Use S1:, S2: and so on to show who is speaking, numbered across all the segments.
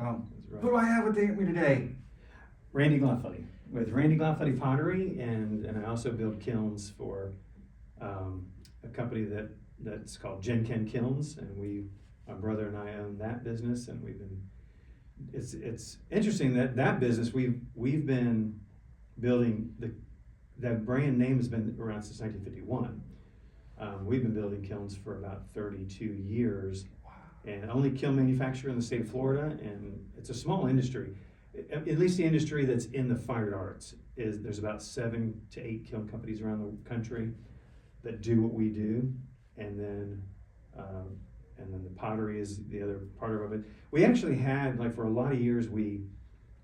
S1: So,
S2: That's right.
S1: who do I have with me today?
S2: Randy Glotfelty with Randy Glotfelty Pottery, and I also build kilns for a company that's called Gen Ken Kilns, and my brother and I own that business, and it's interesting that business we've been building that brand name has been around since 1951. We've been building kilns for about 32 years, and only kiln manufacturer in the state of Florida, and it's a small industry. At least the industry that's in the fine arts there's about 7 to 8 kiln companies around the country that do what we do, and then the pottery is the other part of it. We actually had, like, for a lot of years, we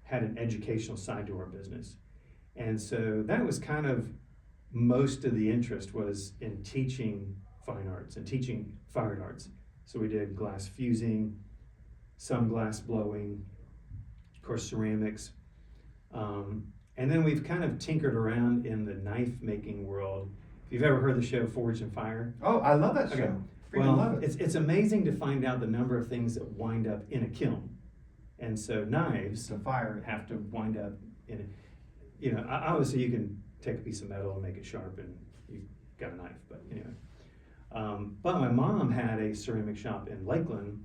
S2: had an educational side to our business, and so that was kind of most of the interest was in teaching fine arts and teaching fine arts. So we did glass fusing, some glass blowing, of course ceramics, and then we've kind of tinkered around in the knife making world. If you've ever heard the show Forge and Fire.
S1: Oh, I love that show.
S2: Okay.
S1: Freaking love it.
S2: It's amazing to find out the number of things that wind up in a kiln, and so knives
S1: The fire.
S2: have to wind up in it. You know, obviously you can take a piece of metal and make it sharp, and you got a knife. But anyway, but my mom had a ceramic shop in Lakeland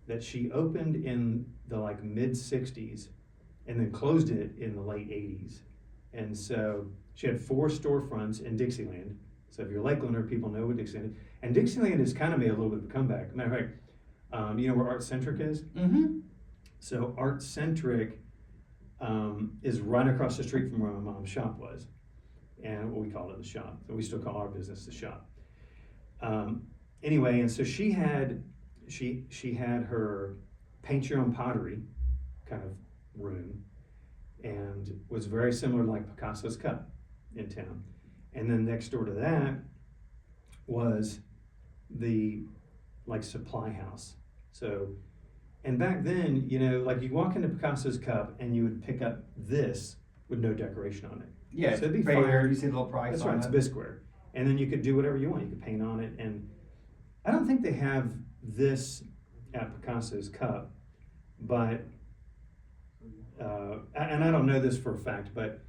S2: that she opened in the mid '60s, and then closed it in the late '80s. And so she had 4 storefronts in Dixieland. So if you're a Lakelander, people know what Dixieland is. And Dixieland has kind of made a little bit of a comeback. Matter of fact, you know where Art Centric is?
S1: Mm-hmm.
S2: So Art Centric is right across the street from where my mom's shop was. And we called it the shop. So we still call our business the shop. Anyway, and so she had her paint your own pottery kind of room, and was very similar to like Picasso's Cup in town. And then next door to that was the supply house. So, and back then, you know, like you walk into Picasso's Cup and you would pick up this with no decoration on it.
S1: Yeah,
S2: so it'd be
S1: fair.
S2: fine.
S1: You see the little price
S2: That's
S1: on
S2: right,
S1: it.
S2: it's Bisqueware. And then you could do whatever you want. You could paint on it. And I don't think they have this at Picasso's Cup, but, and I don't know this for a fact, but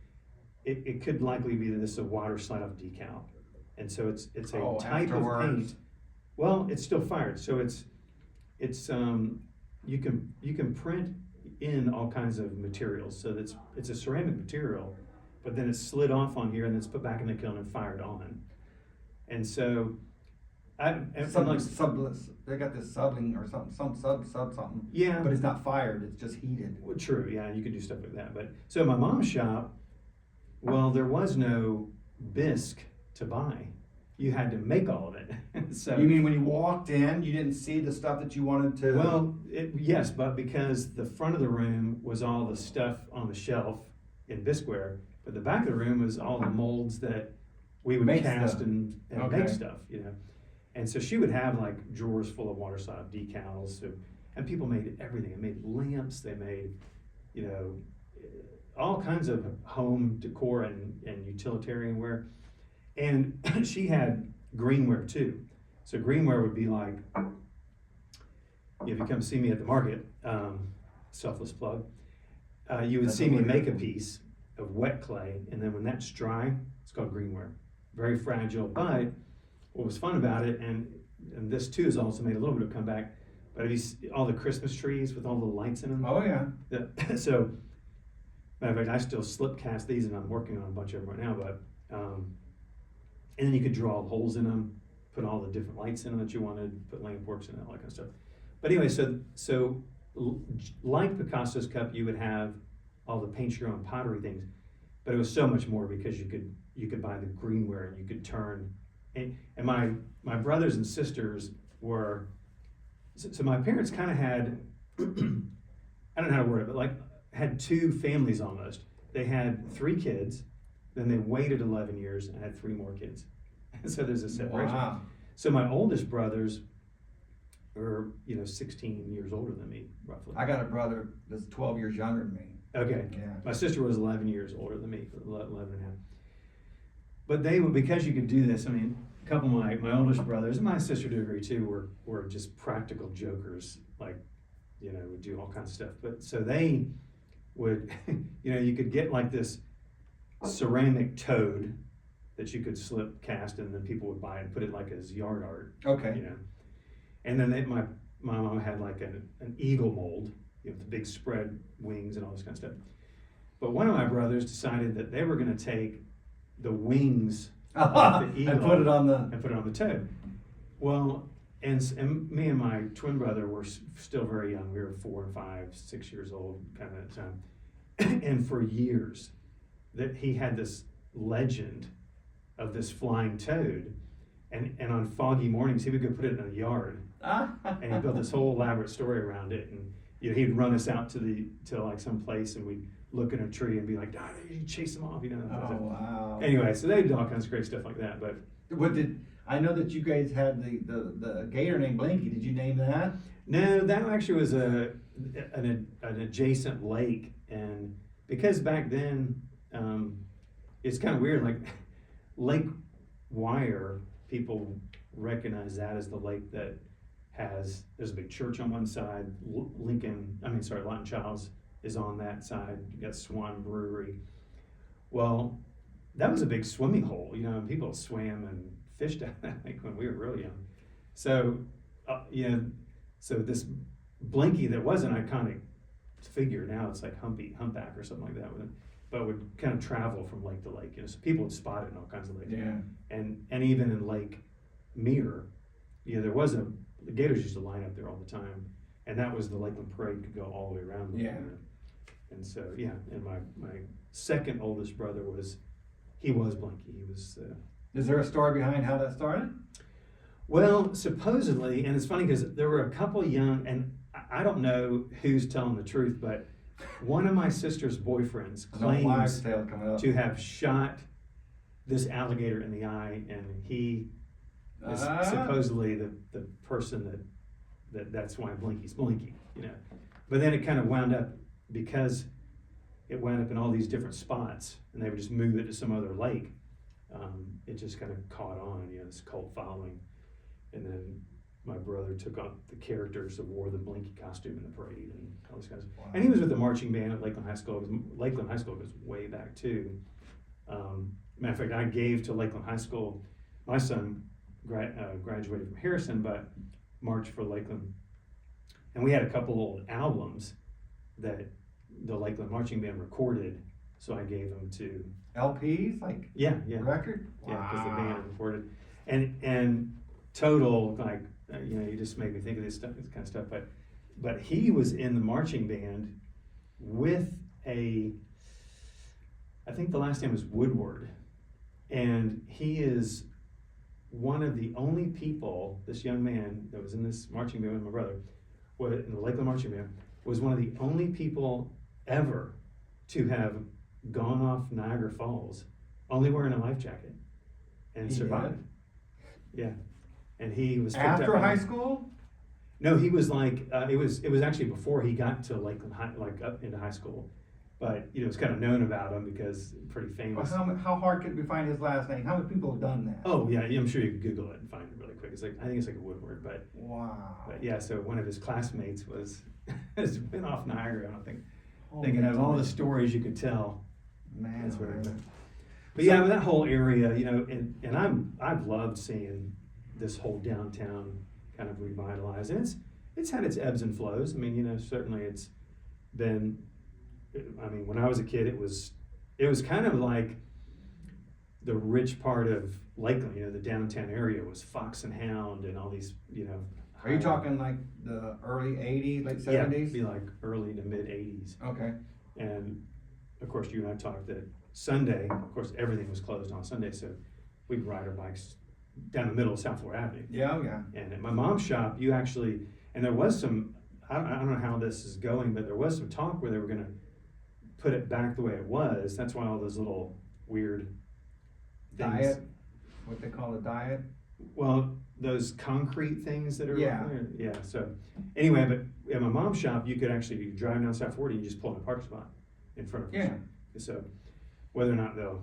S2: it could likely be that this is a water slide off decal. And so it's a type
S1: afterwards.
S2: of paint. Well, it's still fired. So you can print in all kinds of materials. So it's a ceramic material, but then it's slid off on here and then it's put back in the kiln and fired on. And so they got this subbing or something, sub something. Yeah.
S1: But it's not fired, it's just heated.
S2: Well, true, yeah, you could do stuff like that. But so my mom's shop, well, there was no bisque to buy. You had to make all of it. So
S1: You mean when you walked in, you didn't see the stuff that you wanted to?
S2: well, yes, but because the front of the room was all the stuff on the shelf in Bisqueware, but the back of the room was all the molds that we would
S1: Make
S2: cast
S1: stuff.
S2: and
S1: Okay.
S2: make stuff, you know. And so she would have like drawers full of water slide decals, and people made everything. They made lamps, they made, you know, all kinds of home decor and utilitarian wear. And she had greenware too. So greenware would be like, if you come see me at the market, selfless plug, you would
S1: That's
S2: see me
S1: what we're
S2: make a
S1: doing.
S2: piece of wet clay, and then when that's dry, it's called greenware. Very fragile, but what was fun about it, and this too has also made a little bit of comeback, but have you see all the Christmas trees with all the lights in them?
S1: Oh, yeah.
S2: So, matter of fact, I still slip cast these, and I'm working on a bunch of them right now, but, and then you could draw holes in them, put all the different lights in them that you wanted, put lamp works in it, all that kind of stuff. But anyway, so like Picasso's Cup, you would have all the paint your own pottery things, but it was so much more because you could buy the greenware and you could turn, and my brothers and sisters were, so my parents kind of had, I don't know how to word it, but like had 2 families almost. They had 3 kids, then they waited 11 years and had 3 more kids. So there's a separation.
S1: Wow.
S2: So my oldest brothers are, 16 years older than me, roughly.
S1: I got a brother that's 12 years younger than me.
S2: Okay.
S1: Yeah.
S2: My sister was 11 years older than me, 11 and a half. But they would, because you could do this, I mean, a couple of my oldest brothers, and my sister to a degree too, were just practical jokers. Like, would do all kinds of stuff. But so they would, you could get like this ceramic toad that you could slip cast, and then people would buy it and put it like as yard art.
S1: Okay.
S2: And then my mom had like an eagle mold, with the big spread wings and all this kind of stuff. But one of my brothers decided that they were going to take the wings off the eagle
S1: and put it on the
S2: toad. Well, and me and my twin brother were still very young. We were 4 and 5, 6 years old kind of at the time. And for years, that he had this legend of this flying toad, and on foggy mornings he would go put it in the yard, and he built this whole elaborate story around it. And he'd run us out to like some place, and we'd look at a tree and be like, you chase them off,
S1: Oh, wow.
S2: Anyway, so they did all kinds of great stuff like that. But
S1: I know that you guys had the gator named Blinky. Did you name that?
S2: no, that actually was an adjacent lake, and because back then, it's kind of weird, like Lake Wire, people recognize that as the lake that there's a big church on one side, Lawton Childs is on that side, you got Swan Brewery. Well, that was a big swimming hole, and people swam and fished at that lake when we were really young. So, so this Blinky that was an iconic figure, now it's like humpback or something like that, but would kind of travel from lake to lake, so people would spot it in all kinds of lakes.
S1: Yeah.
S2: And even in Lake Mirror, there was the gators used to line up there all the time, and that was the Lakeland parade could go all the way around.
S1: Yeah.
S2: And so, and my second oldest brother was Blinky. He was.
S1: Is there a story behind how that started?
S2: Well, supposedly, and it's funny because there were a couple young, and I don't know who's telling the truth, but one of my sister's boyfriends claims to have shot this alligator in the eye, and he is supposedly the person that's why Blinky's Blinky, But then it kind of wound up, because it wound up in all these different spots, and they would just move it to some other lake. It just kind of caught on, this cult following. And then my brother took on the characters that wore the Blinky costume in the parade and all these kinds of. Wow. And he was with the marching band at Lakeland High School. Lakeland High School goes way back too. Matter of fact, I gave to Lakeland High School. My son graduated from Harrison, but marched for Lakeland. And we had a couple old albums that the Lakeland marching band recorded, so I gave them to.
S1: LPs, like record? Wow.
S2: Yeah, because the band recorded, and total, like, you just made me think of this kind of stuff. But he was in the marching band with I think the last name was Woodward, and he is one of the only people. This young man that was in this marching band with my brother, in the Lakeland marching band, was one of the only people ever to have gone off Niagara Falls, only wearing a life jacket, and survived. Yeah, and he was
S1: after high school.
S2: No, he was like it was actually before he got to Lakeland High, like up into high school, but it's kind of known about him because pretty famous.
S1: Well, how hard could we find his last name? How many people have done that?
S2: Oh yeah, I'm sure you could Google it and find it really quick. It's like, I think it's like a Woodward, but
S1: wow.
S2: But yeah, so one of his classmates has been off Niagara. I don't think thinking of all the stories you could tell.
S1: Man,
S2: that's where but yeah, that whole area, and I've loved seeing this whole downtown kind of revitalized, and it's had its ebbs and flows. I mean, certainly it's been. I mean, when I was a kid, it was kind of like the rich part of Lakeland. The downtown area was Fox and Hound and all these.
S1: Are you talking like the early '80s, late '70s?
S2: Yeah, it'd be like early to mid '80s.
S1: Okay.
S2: And of course, you and I talked that Sunday, of course, everything was closed on Sunday, so we'd ride our bikes down the middle of South Florida Avenue.
S1: Yeah, yeah.
S2: And at my mom's shop, and there was some, I don't know how this is going, but there was some talk where they were going to put it back the way it was. That's why all those little weird things.
S1: Diet? What they call a diet?
S2: Well, those concrete things that are
S1: yeah.
S2: There. Yeah, so anyway, but at my mom's shop, you could actually drive down South 40 and you just pull in a parking spot in front of her.
S1: Yeah.
S2: So whether or not they'll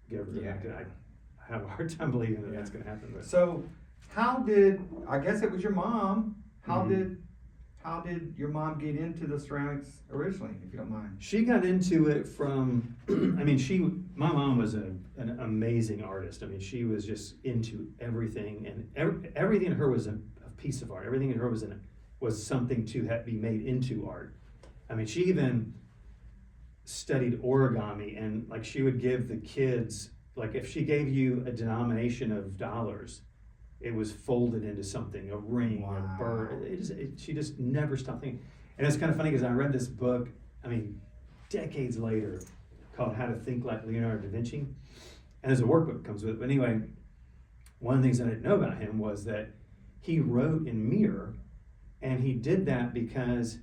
S2: get rid of it, I have a hard time believing that that's going to happen. But.
S1: So I guess it was your mom. How how did your mom get into the ceramics originally, if you don't mind?
S2: She got into it from, I mean, my mom was an amazing artist. I mean, she was just into everything, and everything in her was a piece of art. Everything in her was something to be made into art. I mean, she even studied origami, and like she would give the kids, like if she gave you a denomination of dollars, it was folded into something, a ring,
S1: Wow.
S2: a bird. She just never stopped thinking. And it's kind of funny because I read this book, I mean, decades later, called How to Think Like Leonardo da Vinci. And there's a workbook that comes with it. But anyway, one of the things I didn't know about him was that he wrote in mirror, and he did that because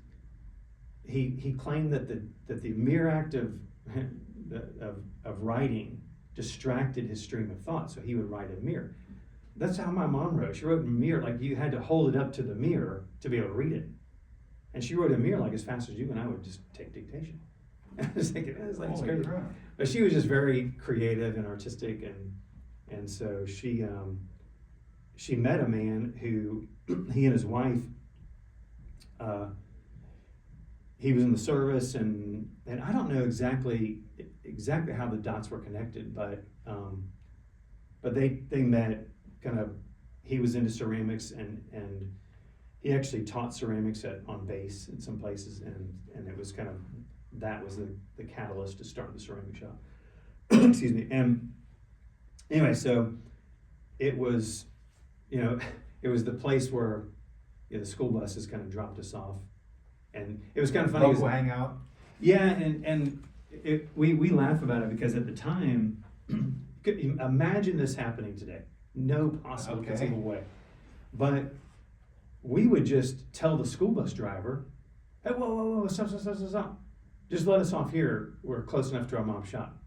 S2: he claimed that the mere act of writing distracted his stream of thought, so he would write in mirror. That's how my mom wrote. She wrote in mirror, like you had to hold it up to the mirror to be able to read it. And she wrote in mirror like as fast as you and I would just take dictation. I was thinking, it's like, it's
S1: Holy
S2: crazy.
S1: crap.
S2: But she was just very creative and artistic, and so she met a man who, he and his wife, he was in the service, and I don't know exactly how the dots were connected, but they met kind of. He was into ceramics, and he actually taught ceramics on base in some places, and it was kind of, that was the catalyst to start the ceramic shop. Excuse me. And anyway, so it was, it was the place where the school buses kind of dropped us off, and it was kind of funny.
S1: Local hangout.
S2: Yeah, and we laugh about it because at the time, imagine this happening today. No possible conceivable way. But we would just tell the school bus driver, hey, whoa, stop. Just let us off here. We're close enough to our mom's shop.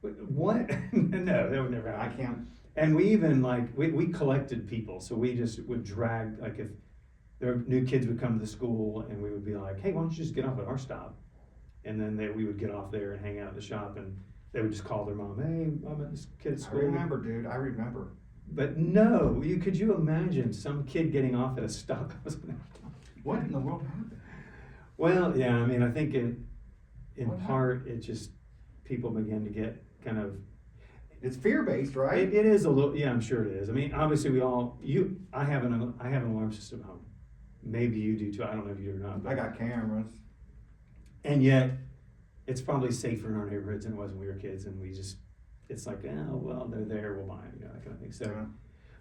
S2: What? No, that would never happen.
S1: I can't.
S2: And we even we collected people. So we just would drag, like if there were new kids would come to the school, and we would be like, hey, why don't you just get off at our stop? And then we would get off there and hang out at the shop, and they would just call their mom, hey, I'm at this kid at school.
S1: I remember, dude. I remember.
S2: But no, could you imagine some kid getting off at a stop?
S1: What in the world happened?
S2: Well, yeah, I mean, I think in
S1: What
S2: part, it just, people begin to get kind of.
S1: It's fear-based, right?
S2: It is a little, yeah, I'm sure it is. I mean, obviously I have an alarm system home. Maybe you do too, I don't know if you do or not. But,
S1: I got cameras.
S2: and yet, it's probably safer in our neighborhoods than it was when we were kids, and it's like, oh, well, they're there, we'll buy it, that kind of thing. So,
S1: Yeah.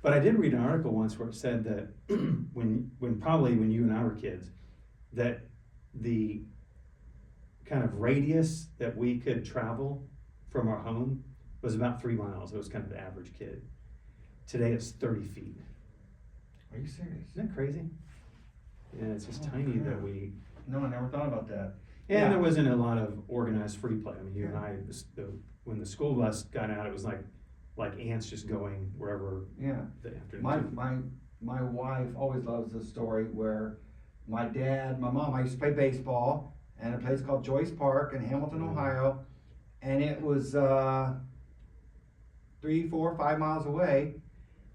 S2: but I did read an article once where it said that when you and I were kids, that the kind of radius that we could travel from our home was about 3 miles. It was kind of the average kid. Today it's 30 feet.
S1: Are you serious?
S2: Isn't that crazy? Yeah, it's just tiny
S1: yeah.
S2: that we.
S1: No, I never thought about that.
S2: And there wasn't a lot of organized free play. I mean, you and I, when the school bus got out, it was like ants just going wherever.
S1: Yeah.
S2: The afternoon.
S1: My wife always loves this story where my mom, I used to play baseball at a place called Joyce Park in Hamilton, Ohio, and it was 3, 4, 5 miles away.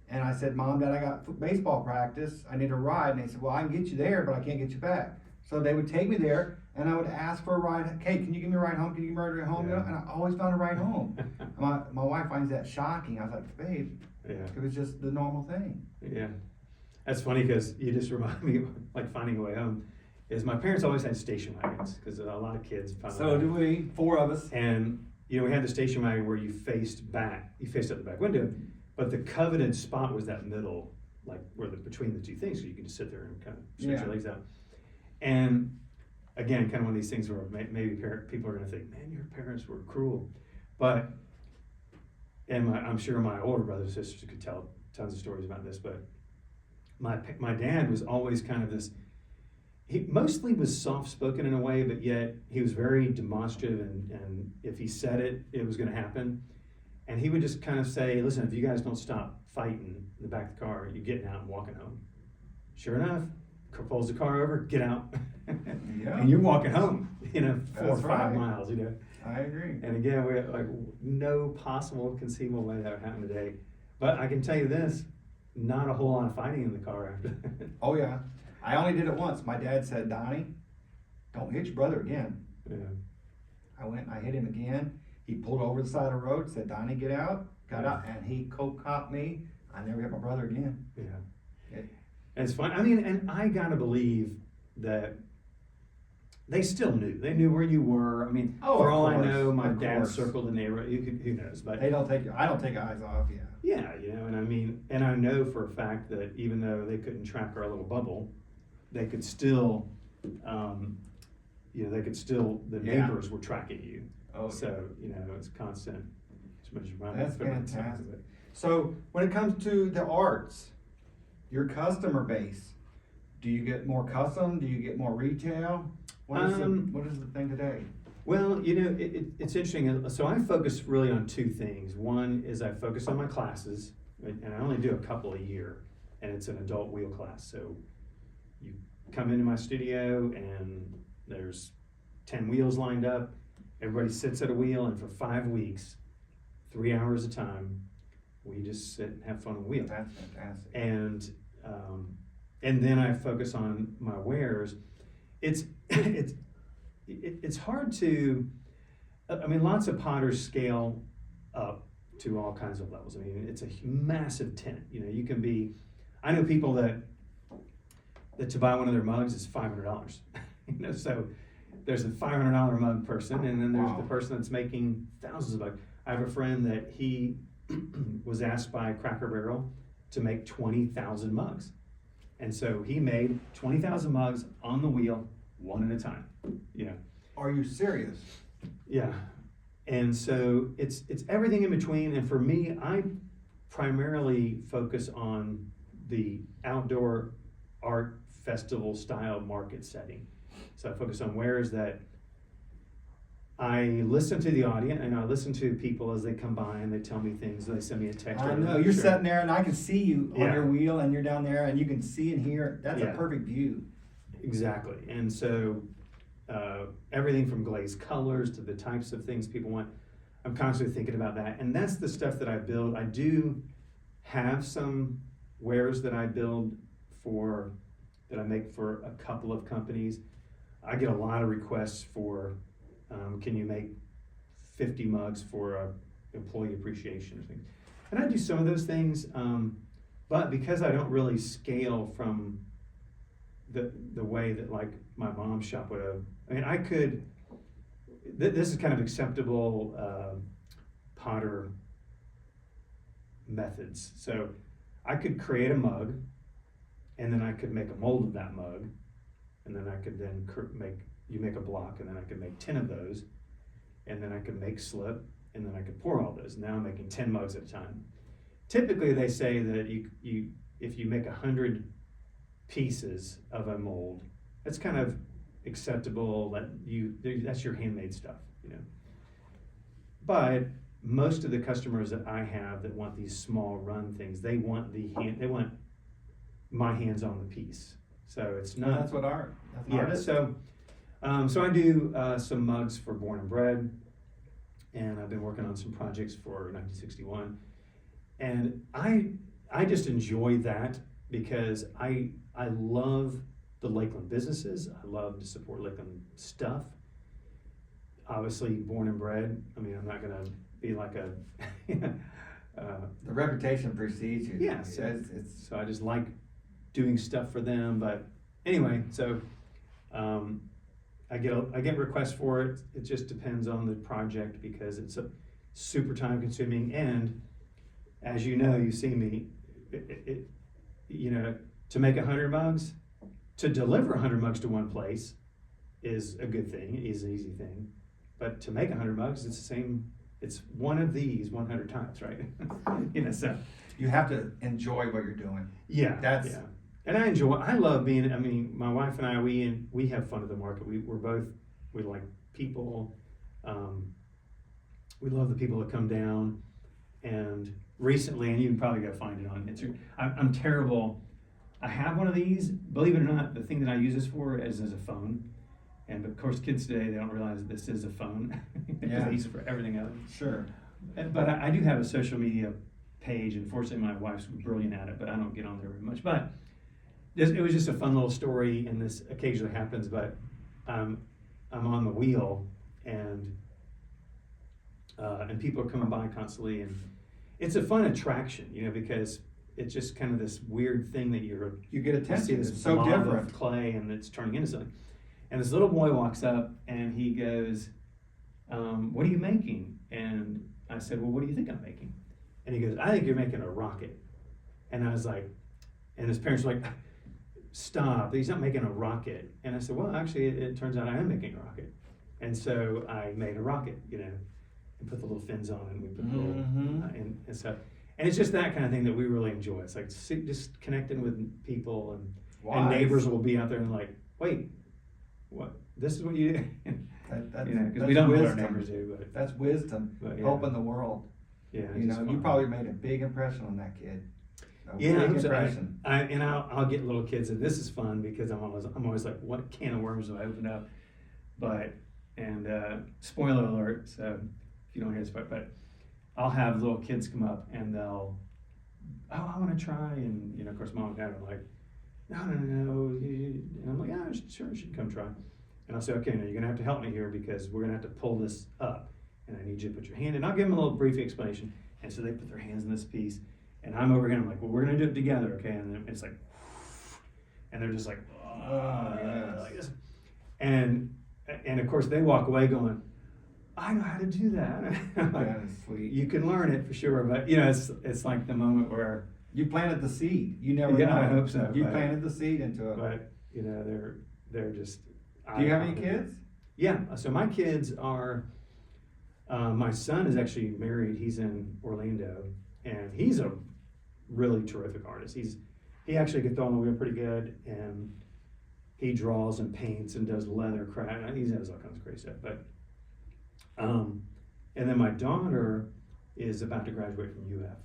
S1: And I said, Mom, Dad, I got baseball practice. I need a ride. And they said, well, I can get you there, but I can't get you back. So they would take me there, and I would ask for a ride. Hey, can you give me a ride home? Can you give me a ride home?
S2: Yeah.
S1: And I always found a ride home. My wife finds that shocking. I was like, babe,
S2: Yeah.
S1: it was just the normal thing.
S2: Yeah. That's funny because you just remind me of like finding a way home. Is my parents always had station wagons because a lot of kids found
S1: So do we, 4 of us.
S2: And we had the station wagon where you faced out the back window, but the coveted spot was that middle, like between the two things, so you could just sit there and kind of stretch your legs out. And again, kind of one of these things where maybe people are going to think, man, your parents were cruel, I'm sure my older brothers and sisters could tell tons of stories about this, but my dad was always kind of this. He mostly was soft-spoken in a way, but yet he was very demonstrative, and if he said it, it was going to happen. And he would just kind of say, listen, if you guys don't stop fighting in the back of the car, you're getting out and walking home. Sure enough, pulls the car over, get out,
S1: Yeah.
S2: and you're walking home, 4 or 5
S1: right.
S2: miles,
S1: I agree.
S2: And again, we have like no possible conceivable way that would happen today. But I can tell you this, not a whole lot of fighting in the car after.
S1: Oh, yeah. I only did it once. My dad said, Donnie, don't hit your brother again.
S2: Yeah.
S1: I went and I hit him again. He pulled over the side of the road, said, Donnie, get out. Got out, and he copped me. I never hit my brother again.
S2: Yeah.
S1: It-
S2: And it's fun. I mean, and I gotta believe that they still knew. They knew where you were. I mean,
S1: Oh,
S2: for
S1: of
S2: all I
S1: course,
S2: know, my
S1: of
S2: dad
S1: course.
S2: circled the neighborhood. Who knows? But
S1: I don't take eyes off, yeah.
S2: yeah, you know, and I mean, and I know for a fact that even though they couldn't track our little bubble, they could still, the
S1: Yeah.
S2: neighbors were tracking you.
S1: Oh,
S2: So, you know, it's constant. As much as around
S1: That's
S2: that equipment,
S1: fantastic. So when it comes to the arts, your customer base, do you get more custom? Do you get more retail? What is the thing today?
S2: Well, you know, it's interesting. So I focus really on two things. One is I focus on my classes, and I only do a couple a year, and it's an adult wheel class. So you come into my studio, and there's 10 wheels lined up. Everybody sits at a wheel, and for 5 weeks, 3 hours a time, we just sit and have fun on the wheel.
S1: That's fantastic.
S2: And then I focus on my wares. It's hard to, I mean, lots of potters scale up to all kinds of levels. I mean, it's a massive tent. You know, you can be, I know people that to buy one of their mugs is $500. You know, so there's a $500 mug person, and then there's
S1: Wow.
S2: the person that's making thousands of bucks. I have a friend that he was asked by Cracker Barrel to make 20,000 mugs. And so he made 20,000 mugs on the wheel, one at a time, you know.
S1: Are you serious?
S2: Yeah. And so it's everything in between. And for me, I primarily focus on the outdoor art festival style market setting. So I focus on wares that I listen to the audience, and I listen to people as they come by and they tell me things. They send me a text.
S1: I
S2: or
S1: know,
S2: a
S1: you're
S2: picture.
S1: sitting there and I can see you on
S2: Yeah.
S1: your wheel and you're down there and you can see and hear. That's a
S2: Yeah.
S1: perfect view.
S2: Exactly. And so everything from glazed colors to the types of things people want, I'm constantly thinking about that. And that's the stuff that I build. I do have some wares that I build that I make for a couple of companies. I get a lot of requests for, can you make 50 mugs for a employee appreciation or things. And I do some of those things, but because I don't really scale from the way that like my mom's shop would have, I mean, I could, this is kind of acceptable potter methods. So I could create a mug, and then I could make a mold of that mug, and then I could then make a block, and then I could make 10 of those, and then I could make slip, and then I could pour all those. Now I'm making 10 mugs at a time. Typically they say that if you make 100 pieces of a mold, that's kind of acceptable, that's your handmade stuff, you know. But most of the customers that I have that want these small run things, they want my hands on the piece. So it's not.
S1: That's what art. That's
S2: Yeah.
S1: artist.
S2: So I do some mugs for Born and Bred, and I've been working on some projects for 1961, and I just enjoy that because I love the Lakeland businesses. I love to support Lakeland stuff. Obviously, Born and Bred. I mean, I'm not gonna be like a.
S1: The reputation precedes you.
S2: Yes.
S1: It's
S2: So I just like doing stuff for them. But anyway, so I get requests for it. It just depends on the project because it's a super time consuming. And as you know, you see me, you know, to make 100 mugs, to deliver 100 mugs to one place is a good thing, is an easy thing. But to make 100 mugs, it's the same. It's one of these 100 times, right? You know, so
S1: you have to enjoy what you're doing.
S2: yeah,
S1: That's-
S2: yeah. And I love being. I mean, my wife and I, we have fun at the market. We like people. We love the people that come down. And recently, and you can probably go find it on Instagram. I'm terrible. I have one of these. Believe it or not, the thing that I use this for is as a phone. And of course, kids today, they don't realize that this is a phone because
S1: Yeah.
S2: they use it for everything else.
S1: Sure.
S2: But I do have a social media page, and fortunately my wife's brilliant at it, but I don't get on there very much. But it was just a fun little story, and this occasionally happens, but I'm on the wheel, and people are coming by constantly, and it's a fun attraction, because it's just kind of this weird thing that
S1: You get
S2: you see
S1: attention.
S2: this
S1: It's so
S2: blob
S1: different.
S2: of clay, and it's turning into something. And this little boy walks up, and he goes, "What are you making?" And I said, "Well, what do you think I'm making?" And he goes, "I think you're making a rocket." And I was like, and his parents were like, "Stop, he's not making a rocket." And I said, "Well, actually, it turns out I am making a rocket." And so I made a rocket, and put the little fins on it, and we put the little, and stuff. And it's just that kind of thing that we really enjoy. It's like just connecting with people, and
S1: Wise.
S2: neighbors will be out there and like, "Wait, what? This is what you do?"
S1: That's
S2: because we don't know what our
S1: wisdom.
S2: neighbors do, but
S1: That's wisdom,
S2: yeah.
S1: helping the world.
S2: yeah, it's
S1: You
S2: just
S1: know, you
S2: fun.
S1: probably made a big impression on that kid. A
S2: Yeah,
S1: big
S2: so
S1: impression.
S2: I'll get little kids, and this is fun because I'm always like, what can of worms do I open up? But spoiler alert, so if you don't hear this part, but I'll have little kids come up and they'll, "Oh, I want to try," and of course mom and dad are like, "No, and I'm like, "Yeah, sure, you should come try." And I'll say, "Okay, now you're gonna have to help me here because we're gonna have to pull this up, and I need you to put your hand in." I'll give them a little brief explanation, and so they put their hands in this piece. And I'm over here, I'm like, "Well, we're gonna do it together, okay?" And then it's like, and they're just like,
S1: yes.
S2: like this. And of course they walk away going, "I know how to do that." I'm like,
S1: That is sweet.
S2: you can learn it for sure, but it's like the moment where,
S1: You planted the seed. You never
S2: Yeah,
S1: know.
S2: I hope so,
S1: You
S2: but-
S1: planted the seed into it.
S2: but they're just.
S1: Do you have any kids?
S2: Yeah, so my kids are, my son is actually married, he's in Orlando, and he's a really terrific artist. He actually could throw on the wheel pretty good, and he draws and paints and does leather craft. He does all kinds of crazy stuff. But and then my daughter is about to graduate from UF,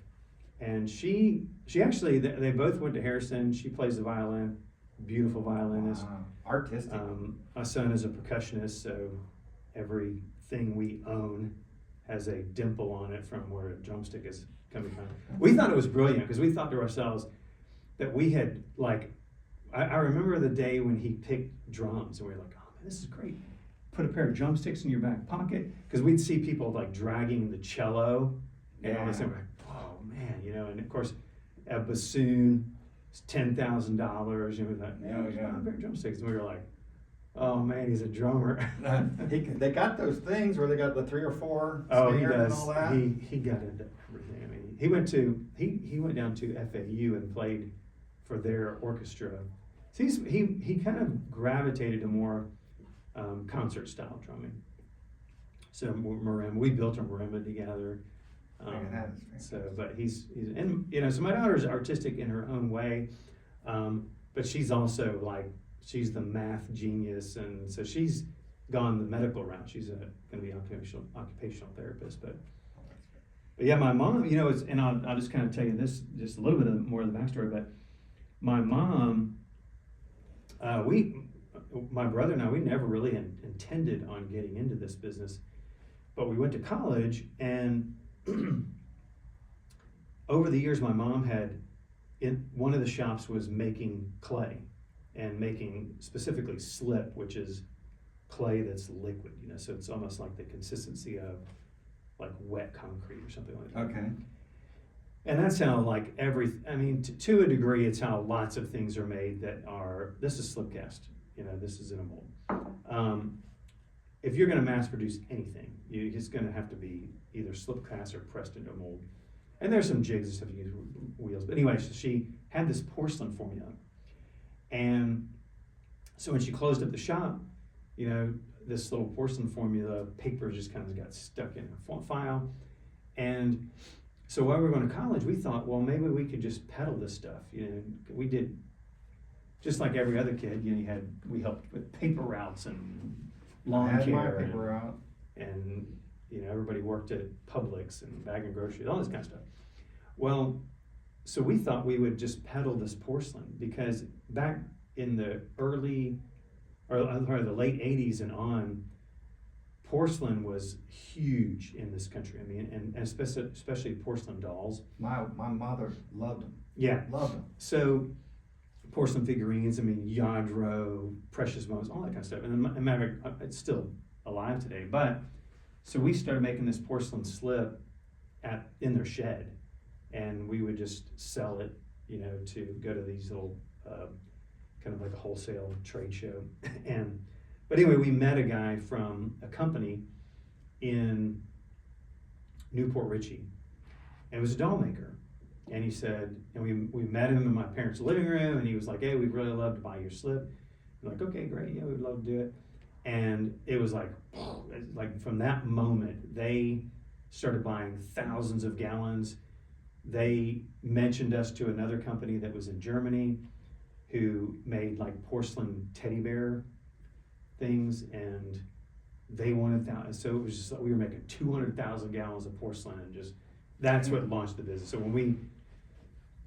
S2: and she actually they both went to Harrison. She plays the violin, beautiful violinist.
S1: Wow. Artistic.
S2: My son is a percussionist, so everything we own has a dimple on it from where a drumstick is coming from. We thought it was brilliant because we thought to ourselves that we had I remember the day when he picked drums, and we were like, "Oh man, this is great. Put a pair of drumsticks in your back pocket," because we'd see people like dragging the cello and all this, and we're like, "Oh man," and of course a bassoon is $10,000, and we thought, "Yeah,
S1: Oh, yeah.
S2: a pair of drumsticks," and we were like, "Oh man, he's a drummer."
S1: They got those things where they got the 3 or 4
S2: Oh, he
S1: snares
S2: does.
S1: and all that.
S2: He got into everything. I mean, he went down to FAU and played for their orchestra. So he kind of gravitated to more concert style drumming. So marimba, we built a marimba together.
S1: Man, that is fantastic.
S2: So, but he's and so my daughter's artistic in her own way, but she's also she's the math genius, and so she's gone the medical route. She's going to be an occupational therapist, but yeah, my mom, and I'll just kind of tell you this, just a little bit more of the backstory, but my mom, my brother and I, we never really intended on getting into this business, but we went to college, and over the years, my mom one of the shops was making clay, and making specifically slip, which is clay that's liquid, so it's almost like the consistency of like wet concrete or something like that.
S1: Okay.
S2: And that's how to a degree, it's how lots of things are made this is slip cast, this is in a mold. If you're gonna mass produce anything, it's gonna have to be either slip cast or pressed into a mold. And there's some jigs and stuff you use wheels. But anyway, so she had this porcelain formula. And so when she closed up the shop, this little porcelain formula paper just kind of got stuck in a file. And so while we were going to college, we thought, well, maybe we could just peddle this stuff. We did, just like every other kid, we helped with paper routes and lawn
S1: I had my
S2: care.
S1: paper out.
S2: And everybody worked at Publix and bag and groceries, all this kind of stuff. Well, so we thought we would just peddle this porcelain, because back in the the late 80s and on, porcelain was huge in this country. I mean, and especially porcelain dolls.
S1: My mother loved them.
S2: Yeah.
S1: Loved them.
S2: So porcelain figurines. I mean, Yadro, Precious Moments, all that kind of stuff. And Maverick, it's still alive today. But so we started making this porcelain slip in their shed, and we would just sell it, you know, to go to these little kind of like a wholesale trade show. But anyway, we met a guy from a company in Newport Richey, and it was a doll maker. And he said, and we met him in my parents' living room, and he was like, "Hey, we'd really love to buy your slip." We're like, "Okay, great, yeah, we'd love to do it." And it was like from that moment, they started buying thousands of gallons. They mentioned us to another company that was in Germany who made like porcelain teddy bear things, and they wanted that. So it was just like we were making 200,000 gallons of porcelain, and just that's what launched the business. So when we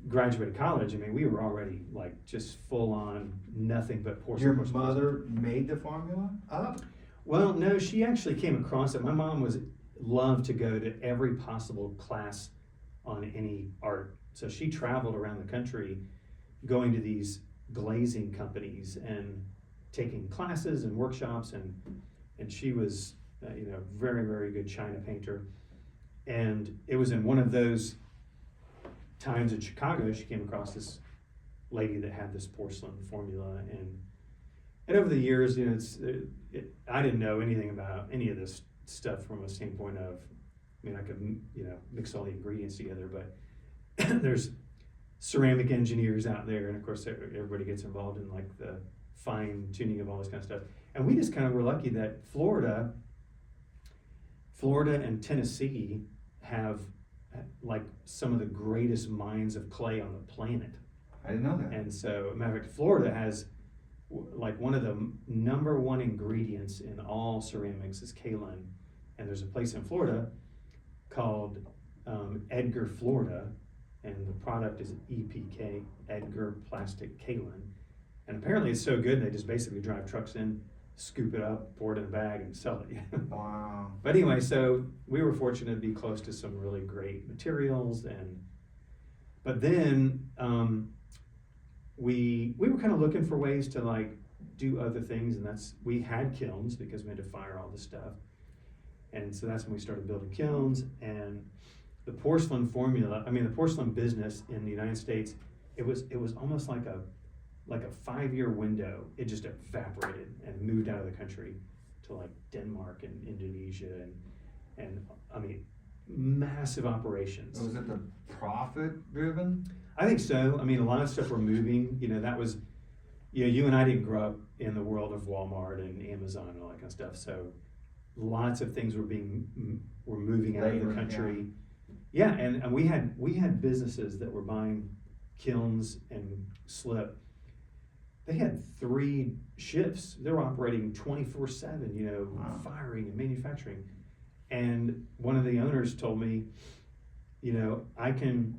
S2: graduated college, I mean, we were already like just full on nothing but porcelain.
S1: Your mother made the formula up?
S2: Well, no, she actually came across it. My mom loved to go to every possible class on any art. So she traveled around the country going to these glazing companies and taking classes and workshops, and she was very, very good china painter. And it was in one of those times in Chicago she came across this lady that had this porcelain formula, and over the years, you know, I didn't know anything about any of this stuff from a standpoint of, I mean, I could, you know, mix all the ingredients together, but there's ceramic engineers out there, and of course everybody gets involved in like the fine tuning of all this kind of stuff. And we just kind of were lucky that Florida and Tennessee have like some of the greatest mines of clay on the planet.
S1: I didn't know that.
S2: And so, matter of fact, Florida has like one of the number one ingredients in all ceramics is kaolin. And there's a place in Florida called Edgar, Florida, and the product is EPK, Edgar Plastic Kaolin. And apparently it's so good they just basically drive trucks in, scoop it up, pour it in a bag, and sell it.
S1: Wow.
S2: But anyway, so we were fortunate to be close to some really great materials, but then we were kind of looking for ways to like do other things, and we had kilns because we had to fire all this stuff. And so that's when we started building kilns. And the porcelain formula, I mean the porcelain business in the United States, it was almost like a 5-year window. It just evaporated and moved out of the country to like Denmark and Indonesia and I mean massive operations.
S1: Was it the profit driven?
S2: I think so. I mean, a lot of stuff were moving. You know, that was, you know, you and I didn't grow up in the world of Walmart and Amazon and all that kind of stuff. So lots of things were moving out of the country. Yeah, and we had businesses that were buying kilns and slip. They had 3 shifts. They were operating 24/7, you know,
S1: wow.
S2: Firing and manufacturing. And one of the owners told me, you know, I can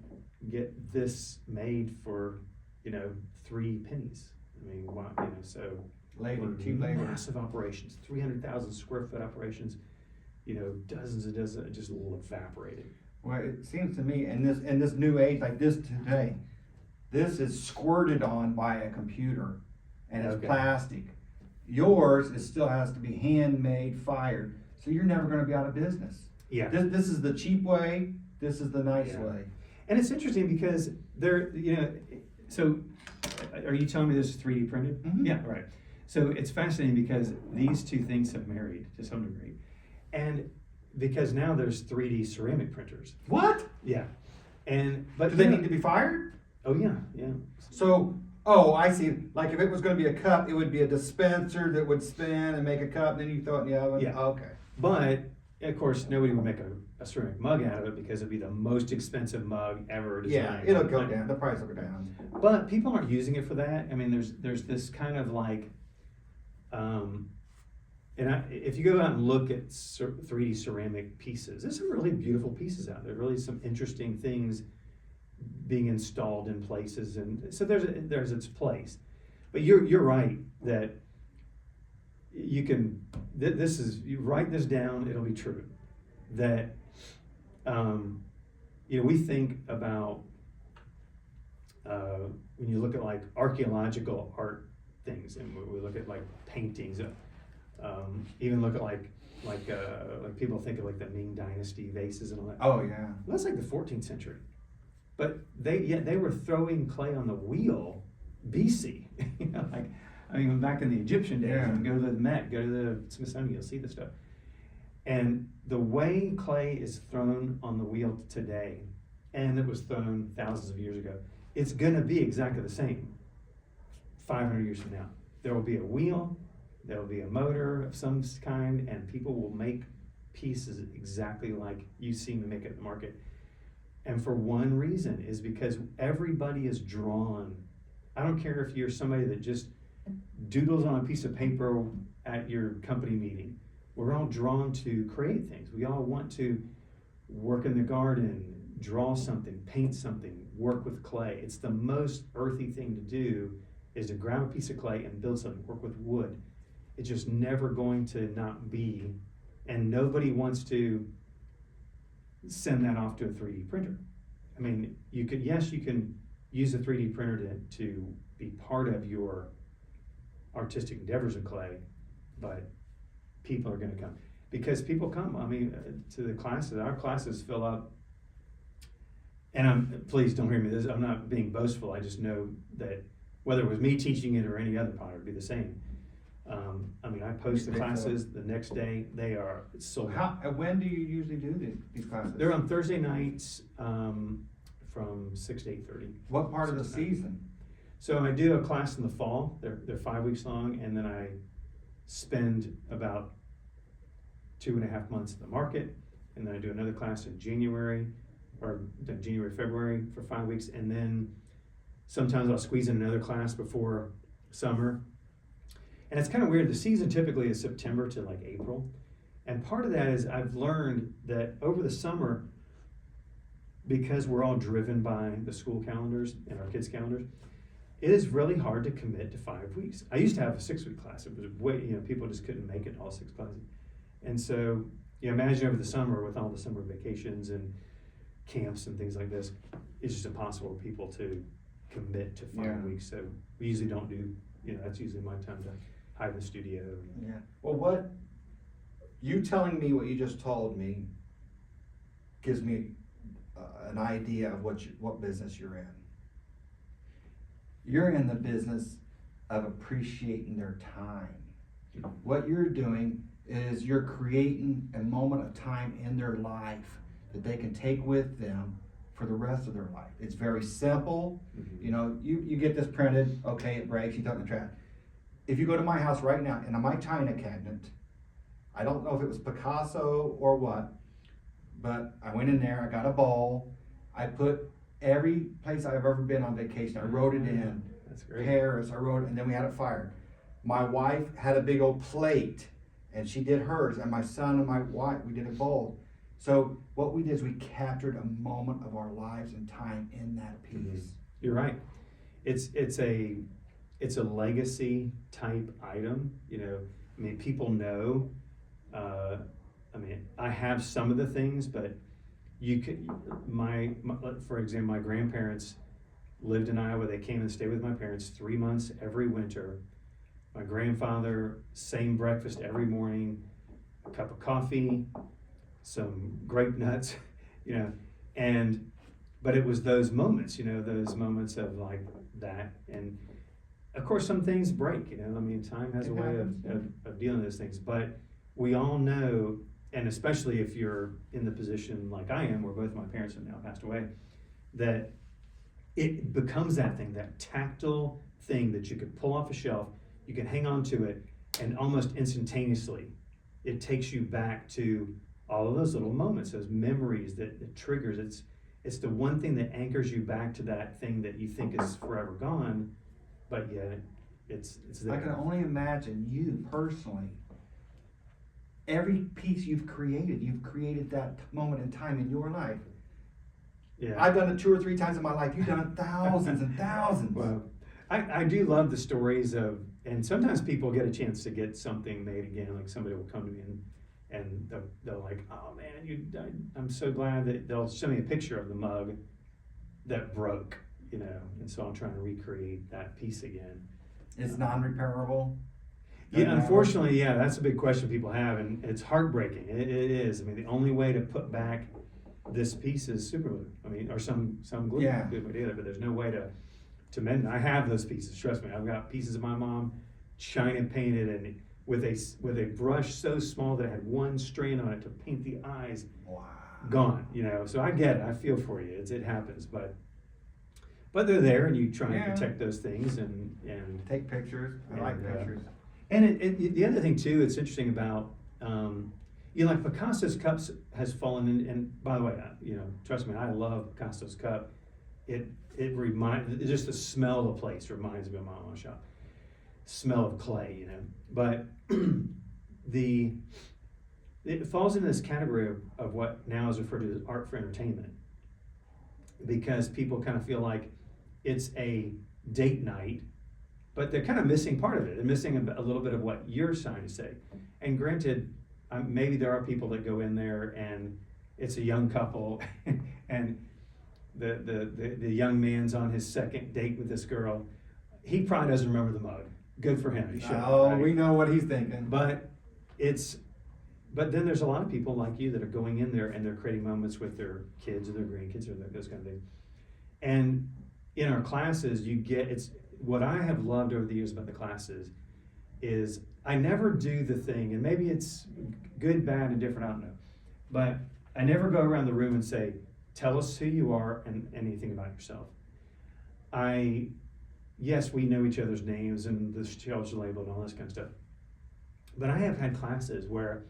S2: get this made for, you know, 3 pennies. I mean, wow, you know, so
S1: Cheap labor.
S2: Massive operations, 300,000 square foot operations, you know, dozens and dozens, just evaporated.
S1: Well, it seems to me in this new age like this today, this is squirted on by a computer, and it's plastic. Yours, it still has to be handmade, fired. So you're never going to be out of business.
S2: Yeah.
S1: This is the cheap way. This is the nice way.
S2: And it's interesting because you know, so are you telling me this is 3D printed?
S1: Mm-hmm.
S2: Yeah, right. So it's fascinating because these two things have married to some degree. And because now there's 3D ceramic printers.
S1: What?
S2: Yeah. But
S1: do they need to be fired?
S2: Oh yeah, yeah.
S1: So, I see. Like if it was going to be a cup, it would be a dispenser that would spin and make a cup, and then you throw it in the oven.
S2: Yeah.
S1: Okay.
S2: But of course, nobody would make a ceramic mug out of it because it'd be the most expensive mug ever designed.
S1: Yeah, it'll go down. The price will go down.
S2: But people aren't using it for that. I mean, there's this kind of like, if you go out and look at 3D ceramic pieces, there's some really beautiful pieces out there. Really, some interesting things being installed in places, and so there's its place. But you're right that you can. You write this down, it'll be true. That you know, we think about when you look at like archaeological art things, and we look at like paintings, even look at like people think of like the Ming Dynasty vases and all that.
S1: Oh, yeah.
S2: Well, that's like the 14th century. But they were throwing clay on the wheel BC. You know, like, I mean, back in the Egyptian days,
S1: Yeah.
S2: go to the Met, go to the Smithsonian, you'll see the stuff. And the way clay is thrown on the wheel today, and it was thrown thousands of years ago, it's gonna be exactly the same 500 years from now. There will be a wheel, there will be a motor of some kind, and people will make pieces exactly like you see them make it in the market. And for one reason is because everybody is drawn. I don't care if you're somebody that just doodles on a piece of paper at your company meeting. We're all drawn to create things. We all want to work in the garden, draw something, paint something, work with clay. It's the most earthy thing to do, is to grab a piece of clay and build something, work with wood. It's just never going to not be, and nobody wants to send that off to a 3D printer. I mean, you can use a 3D printer to be part of your artistic endeavors in clay, but people are going to come. Because people come, I mean, to the classes. Our classes fill up, and please don't hear me this, I'm not being boastful, I just know that whether it was me teaching it or any other potter, it'd be the same. I mean, I post the classes, the next day, they are sold out.
S1: When do you usually do these classes?
S2: They're on Thursday nights, from 6 to 8:30.
S1: What part of the season?
S2: So I do a class in the fall, they're 5 weeks long, and then I spend about 2.5 months in the market, and then I do another class in January, February for 5 weeks, and then sometimes I'll squeeze in another class before summer. And it's kind of weird, the season typically is September to like April, and part of that is I've learned that over the summer, because we're all driven by the school calendars and our kids' calendars, it is really hard to commit to 5 weeks. I used to have a 6-week class. It was people just couldn't make it all 6 classes. And so, imagine over the summer with all the summer vacations and camps and things like this, it's just impossible for people to commit to 5 weeks. So we usually don't do, that's usually my time to hide in the studio.
S1: Yeah. Well, you telling me what you just told me gives me an idea of what business you're in. You're in the business of appreciating their time. What you're doing is you're creating a moment of time in their life that they can take with them for the rest of their life. It's very simple. Mm-hmm. You get this printed, okay, it breaks, you throw it in the trash. If you go to my house right now, and on my china cabinet, I don't know if it was Picasso or what, but I went in there, I got a bowl, I put every place I've ever been on vacation, I wrote it in.
S2: That's great.
S1: Paris, I wrote it, and then we had it fired. My wife had a big old plate, and she did hers, and my son and my wife, we did a bowl. So what we did is we captured a moment of our lives and time in that piece. Mm-hmm.
S2: You're right. It's a legacy type item. I mean, people know. I have some of the things, but you could. For example, my grandparents lived in Iowa. They came and stayed with my parents 3 months every winter. My grandfather, same breakfast every morning, a cup of coffee, some grape nuts, but it was those moments, those moments of like that. And of course some things break, time has a way of dealing with those things, but we all know, and especially if you're in the position like I am, where both my parents have now passed away, that it becomes that thing, that tactile thing that you could pull off a shelf, you can hang on to it, and almost instantaneously, it takes you back to all of those little moments, those memories that triggers. It's the one thing that anchors you back to that thing that you think is forever gone, but yet it's there.
S1: I can only imagine you personally, every piece you've created that moment in time in your life.
S2: Yeah.
S1: I've done it 2 or 3 times in my life. You've done it thousands and thousands.
S2: Well, I do love the stories of, and sometimes people get a chance to get something made again, like somebody will come to me and they're like, oh man, I'm so glad that they'll show me a picture of the mug that broke, and so I'm trying to recreate that piece again.
S1: It's non-repairable?
S2: Yeah, unfortunately, yeah, that's a big question people have, and it's heartbreaking. It is. I mean, the only way to put back this piece is super glue. I mean, or some glue.
S1: Yeah.
S2: Good way to do it, but there's no way to mend. I have those pieces. Trust me, I've got pieces of my mom, China painted, and with a brush so small that it had one strand on it to paint the eyes.
S1: Wow.
S2: Gone. So I get it. I feel for you. It happens, but they're there, and you try and protect those things and
S1: take pictures. I like pictures.
S2: And the other thing too, it's interesting about, like Picasso's cups has fallen in, and by the way, trust me, I love Picasso's cup. It just the smell of the place reminds me of my own shop. Smell of clay, but it falls in this category of what now is referred to as art for entertainment, because people kind of feel like it's a date night, but they're kind of missing part of it. They're missing a little bit of what you're trying to say. And granted, maybe there are people that go in there and it's a young couple and the young man's on his second date with this girl. He probably doesn't remember the mug. Good for him. He should.
S1: Oh,
S2: right?
S1: We know what he's thinking.
S2: But then there's a lot of people like you that are going in there and they're creating moments with their kids or their grandkids or those kind of things. And in our classes, what I have loved over the years about the classes is I never do the thing, and maybe it's good, bad, and different, I don't know. But I never go around the room and say, tell us who you are and anything about yourself. Yes, we know each other's names and the shelves are labeled and all this kind of stuff. But I have had classes where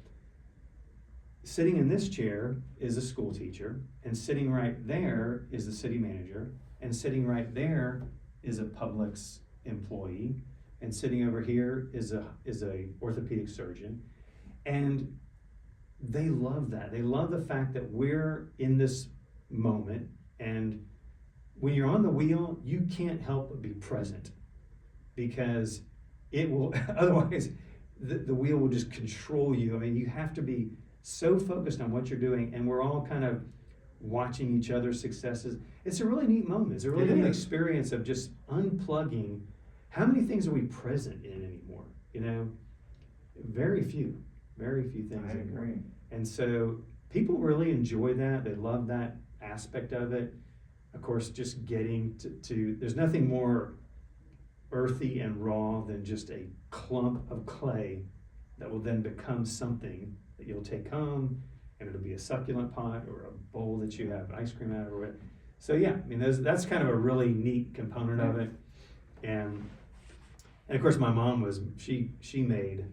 S2: sitting in this chair is a school teacher, and sitting right there is the city manager, and sitting right there is a Publix employee, and sitting over here is a orthopedic surgeon. And they love that. They love the fact that we're in this moment, and when you're on the wheel, you can't help but be present, because it will, otherwise the wheel will just control you. I mean, you have to be so focused on what you're doing, and we're all kind of watching each other's successes. It's a really neat moment. It's a really neat experience of just unplugging. How many things are we present in anymore? Very few things
S1: I
S2: anymore.
S1: agree.
S2: And so people really enjoy that. They love that aspect of it. Of course, just getting to there's nothing more earthy and raw than just a clump of clay that will then become something that you'll take home, and it'll be a succulent pot or a bowl that you have ice cream out of, or whatever. So yeah, I mean, that's kind of a really neat component of it. And of course my mom she made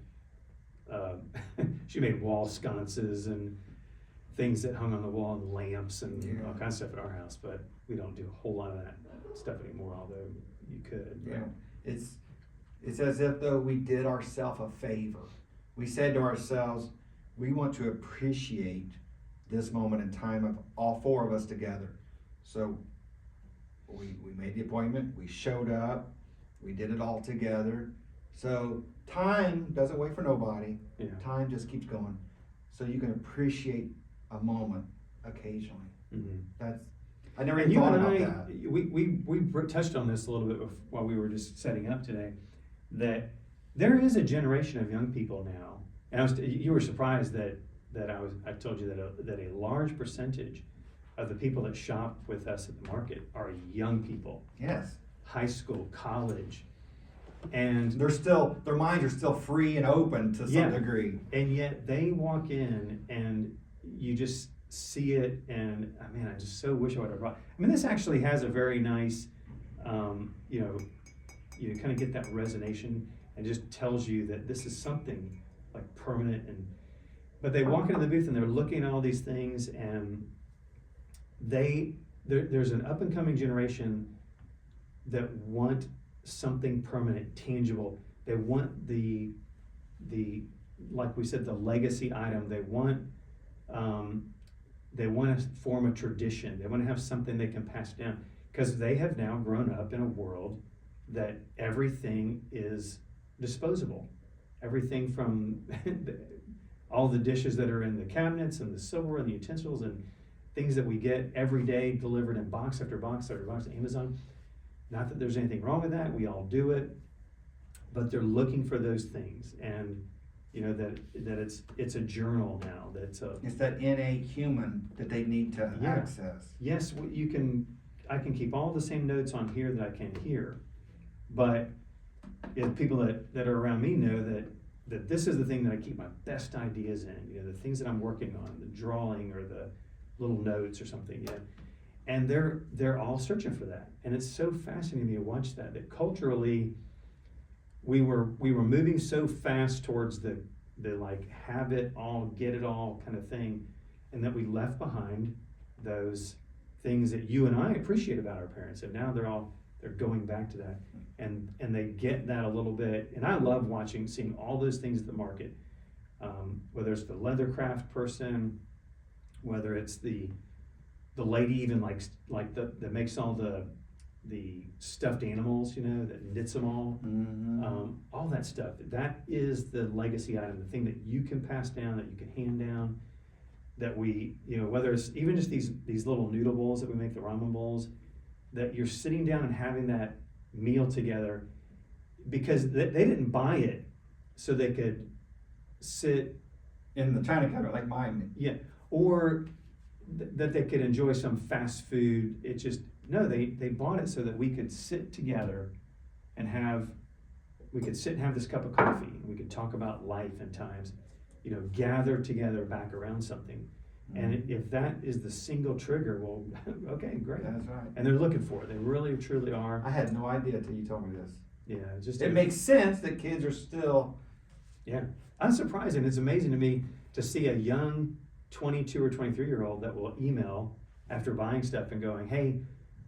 S2: she made wall sconces and things that hung on the wall, and lamps and all kinds of stuff at our house, but we don't do a whole lot of that stuff anymore, although you could.
S1: Yeah, it's as if though we did ourselves a favor. We said to ourselves, we want to appreciate this moment in time of all four of us together. So we made the appointment, we showed up, we did it all together. So time doesn't wait for nobody.
S2: Yeah.
S1: Time just keeps going. So you can appreciate a moment occasionally.
S2: Mm-hmm.
S1: I never
S2: And
S1: even
S2: you
S1: thought
S2: and
S1: about that.
S2: we touched on this a little bit while we were just setting up today, that there is a generation of young people now, and you were surprised that I told you that a large percentage of the people that shop with us at the market are young people.
S1: Yes.
S2: High school, college, and
S1: their minds are still free and open to some degree.
S2: And yet they walk in and you just see it, and man, I just so wish I would have brought. I mean, this actually has a very nice, you kind of get that resonation, and just tells you that this is something like permanent. But they walk into the booth and they're looking at all these things, and there's an up and coming generation that want something permanent, tangible. They want the like we said, the legacy item. They want to form a tradition. They want to have something they can pass down, because they have now grown up in a world that everything is disposable. Everything from all the dishes that are in the cabinets and the silverware and the utensils and things that we get every day delivered in box after box after box, Amazon. Not that there's anything wrong with that, we all do it, but they're looking for those things, and you know, that it's a journal now, that's a.
S1: It's that innate human that they need to
S2: Yeah.
S1: access.
S2: Yes, I can keep all the same notes on here that I can here, but if people that are around me know that this is the thing that I keep my best ideas in, you know, the things that I'm working on, the drawing or the little notes or something, yeah. And they're all searching for that. And it's so fascinating to watch that culturally we were moving so fast towards the like have it all, get it all kind of thing, and that we left behind those things that you and I appreciate about our parents. And now they're going back to that. And they get that a little bit. And I love seeing all those things at the market. Whether it's the leathercraft person, whether it's the lady even like that makes all the stuffed animals, you know, that knits them all, all that stuff. That is the legacy item, the thing that you can pass down, that you can hand down, that we, you know, whether it's even just these little noodle bowls that we make, the ramen bowls, that you're sitting down and having that meal together, because they didn't buy it so they could sit
S1: In the China cabinet, like mine.
S2: yeah, or that they could enjoy some fast food. It just, no, they bought it so that we could sit together and have this cup of coffee, and we could talk about life and times, you know, gather together back around something. And if that is the single trigger, well, okay, great.
S1: That's right.
S2: And they're looking for it. They really, truly are.
S1: I had no idea till you told me this.
S2: Yeah,
S1: It makes sense that kids are still.
S2: Yeah, unsurprising. It's amazing to me to see a young 22 or 23-year-old that will email after buying stuff and going, "Hey,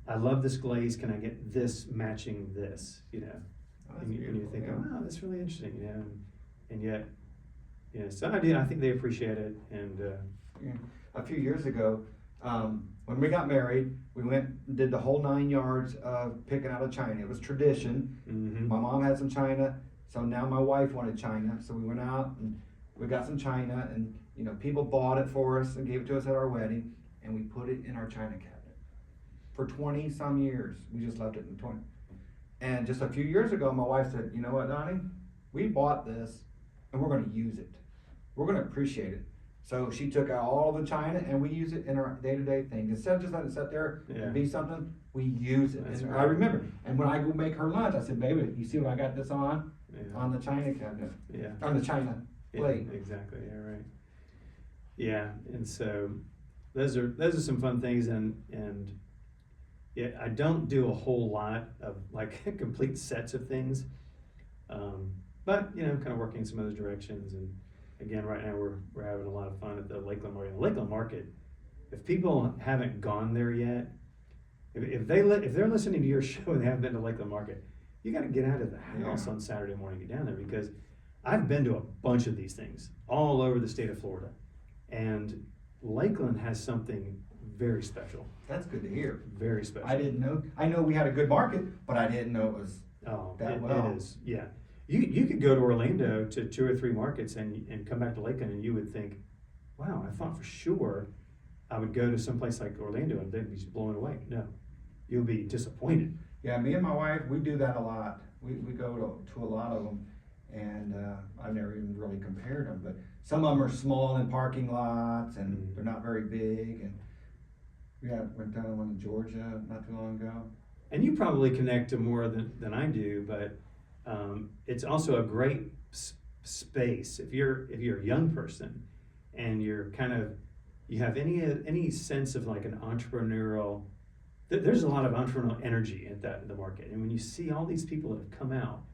S2: I love this glaze. Can I get this matching this?" You know, and you think, "Wow, that's really interesting." You know, and yet, you know, so I think they appreciate it. And
S1: a few years ago, when we got married, we went and did the whole 9 yards of picking out a china. It was tradition. My mom had some china, so now my wife wanted china. So we went out and we got some china, and you know, people bought it for us and gave it to us at our wedding, and we put it in our china cabinet for 20 some years. We just left it in 20. And just a few years ago, my wife said, "You know what, Donnie? We bought this, and we're going to use it. We're going to appreciate it." So she took out all the china, and we use it in our day-to-day things. Instead of just letting it sit there and be something, we use it.
S2: That's
S1: And
S2: right.
S1: I remember. And when I go make her lunch, I said, "Baby, you see what I got this on? On the china cabinet,
S2: Yeah.
S1: on the china plate."
S2: Yeah, exactly. Yeah, right. Yeah, and so those are some fun things, and yeah, I don't do a whole lot of like complete sets of things, but you know, kind of working some of those directions. And again, right now we're having a lot of fun at the Lakeland Market. The Lakeland Market, if people haven't gone there yet, if they're listening to your show and they haven't been to Lakeland Market, you got to get out of the house on Saturday morning, get down there, because I've been to a bunch of these things all over the state of Florida, and Lakeland has something very special.
S1: That's good to hear.
S2: Very special.
S1: I didn't know. I know we had a good market, but I didn't know it was
S2: It
S1: well.
S2: is, yeah. You could go to Orlando to 2 or 3 markets and come back to Lakeland, and you would think, wow, I thought for sure I would go to someplace like Orlando and they'd be blown away. No, you'll be disappointed.
S1: Yeah, me and my wife, we do that a lot. We go to a lot of them, and I've never even really compared them. But some of them are small in parking lots, and they're not very big. And we went down to one in Georgia not too long ago.
S2: And you probably connect to more than I do, but it's also a great space if you're a young person and you're you have any sense of like an entrepreneurial. There's a lot of entrepreneurial energy at the market, and when you see all these people that have come out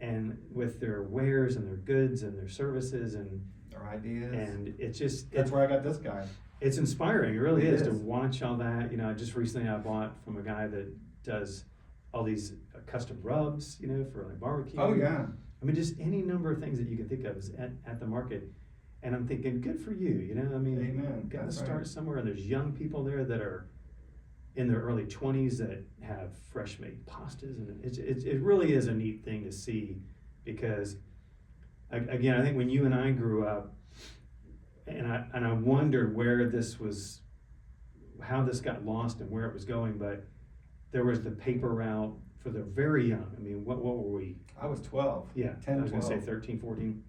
S2: and with their wares and their goods and their services and
S1: Their ideas.
S2: and it's just
S1: That's where I got this guy.
S2: it's inspiring. It really
S1: It
S2: is to
S1: is.
S2: watch all that. You know, just recently I bought from a guy that does all these custom rubs, you know, for like barbecue.
S1: Oh yeah.
S2: I mean, just any number of things that you can think of is at the market. And I'm thinking, good for you, you know? I mean,
S1: Amen.
S2: you got to
S1: That's
S2: start
S1: right.
S2: somewhere. And there's young people there that are in their early 20s that have fresh made pastas. And it really is a neat thing to see, because, again, I think when you and I grew up, and I wondered how this got lost and where it was going, but there was the paper route for the very young. I mean, what were we?
S1: I was 12.
S2: Yeah,
S1: 10,
S2: I was gonna say
S1: 12.
S2: 13, 14.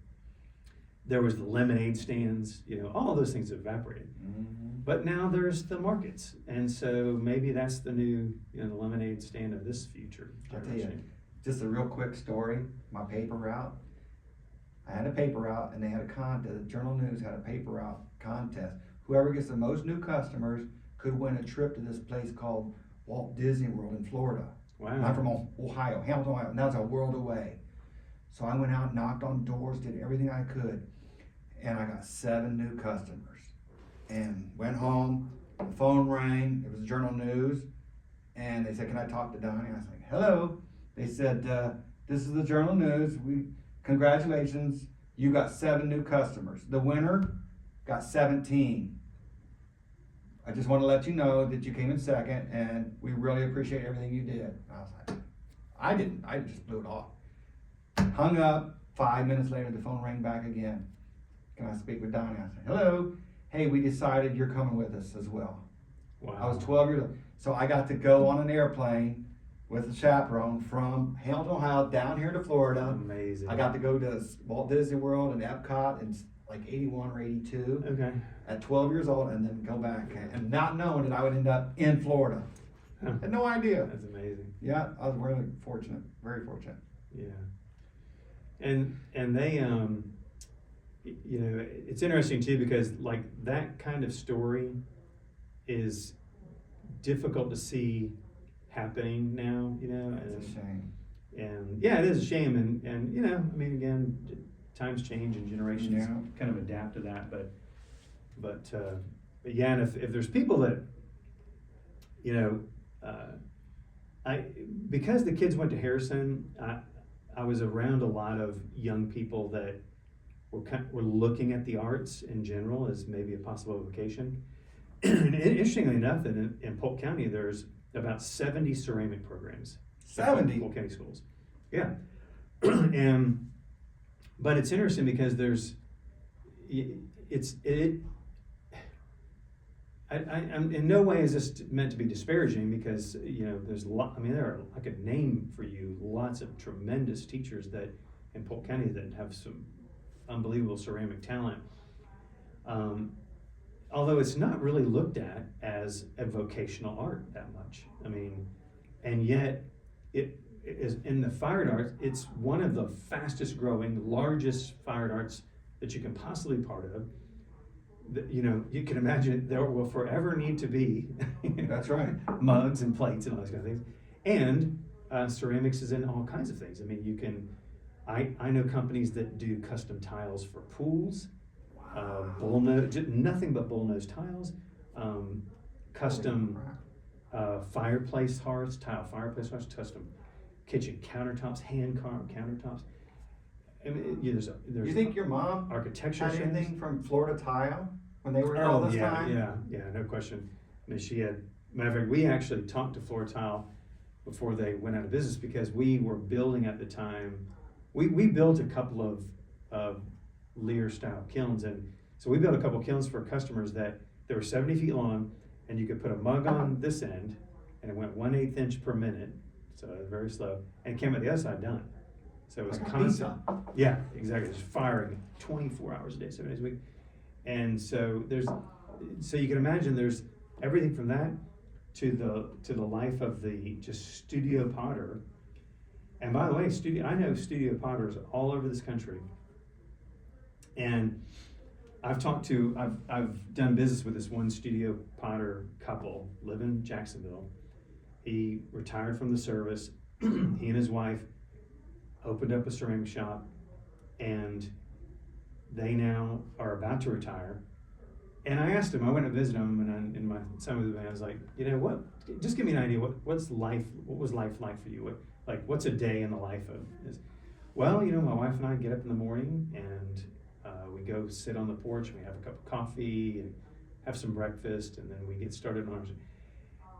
S2: There was the lemonade stands, all those things evaporated.
S1: Mhm.
S2: But now there's the markets, and so maybe that's the new, the lemonade stand of this future.
S1: I'll tell you, just a real quick story, my paper route. I had a paper route and they had a contest, the Journal News had a paper route contest. Whoever gets the most new customers could win a trip to this place called Walt Disney World in Florida.
S2: Wow.
S1: I'm from Ohio, Hamilton, Ohio, and that was a world away. So I went out, knocked on doors, did everything I could, and I got 7 new customers. And went home, the phone rang, it was Journal News, and they said, can I talk to Donnie? I was like, hello. They said, this is the Journal News, congratulations, you got 7 new customers. The winner got 17. I just want to let you know that you came in second, and we really appreciate everything you did. And I was like, I just blew it off. Hung up, 5 minutes later, the phone rang back again. Can I speak with Donnie? I said, hello. Hey, we decided you're coming with us as well.
S2: Wow.
S1: I was 12 years old. So I got to go on an airplane with a chaperone from Hamilton, Ohio, down here to Florida.
S2: Amazing.
S1: I got to go to Walt Disney World and Epcot in like 81 or 82
S2: Okay.
S1: at 12 years old, and then go back and not knowing that I would end up in Florida.
S2: Huh.
S1: Had no idea.
S2: That's amazing.
S1: Yeah, I was really fortunate, very fortunate.
S2: Yeah. And they, it's interesting too, because like that kind of story is difficult to see happening now,
S1: It's a shame.
S2: and yeah, it is a shame. And I mean, again, times change and generations
S1: Yeah.
S2: kind of adapt to that, but yeah, and if there's people that, because the kids went to Harrison, I was around a lot of young people that were looking at the arts in general as maybe a possible vocation. And interestingly enough, in Polk County, there's about 70 ceramic programs.
S1: 70?
S2: Polk County schools. Yeah. But it's interesting because I'm in no way is this meant to be disparaging, because there's there are, I could name for you lots of tremendous teachers that in Polk County that have some unbelievable ceramic talent. Although it's not really looked at as a vocational art that much. I mean, and yet it is in the fine arts. It's one of the fastest growing, largest fine arts that you can possibly be part of. You can imagine there will forever need to be
S1: That's right.
S2: mugs and plates and all those kind of things. And ceramics is in all kinds of things. I mean, I know companies that do custom tiles for pools, nothing but bullnose tiles, custom fireplace hearths, tile fireplace hearths, custom kitchen countertops, hand carved countertops. I mean, there's
S1: You think your mom
S2: architecture
S1: had
S2: things.
S1: anything from Florida Tile when they were here all this time?
S2: Yeah, no question. I mean, she had, matter of fact, we actually talked to Florida Tile before they went out of business, because we were building at the time, we built a couple of Lear style kilns, and so we built a couple kilns for customers that they were 70 feet long, and you could put a mug on this end, and it went 1/8 inch per minute, so it was very slow, and it came out the other side done. So it was
S1: Like a
S2: constant.
S1: pizza.
S2: Yeah, exactly. Just firing 24 hours a day, 7 days a week. And so you can imagine there's everything from that to the life of the just studio potter. And by the way, I know studio potters all over this country. And I've done business with this one studio potter couple, live in Jacksonville. He retired from the service. He and his wife opened up a ceramic shop, and they now are about to retire. And I asked him, I went to visit him, and in my son with me, I was like, what? Just give me an idea. What was life like for you? What's a day in the life of this? Well, my wife and I get up in the morning, and we go sit on the porch, and we have a cup of coffee and have some breakfast, and then we get started on our.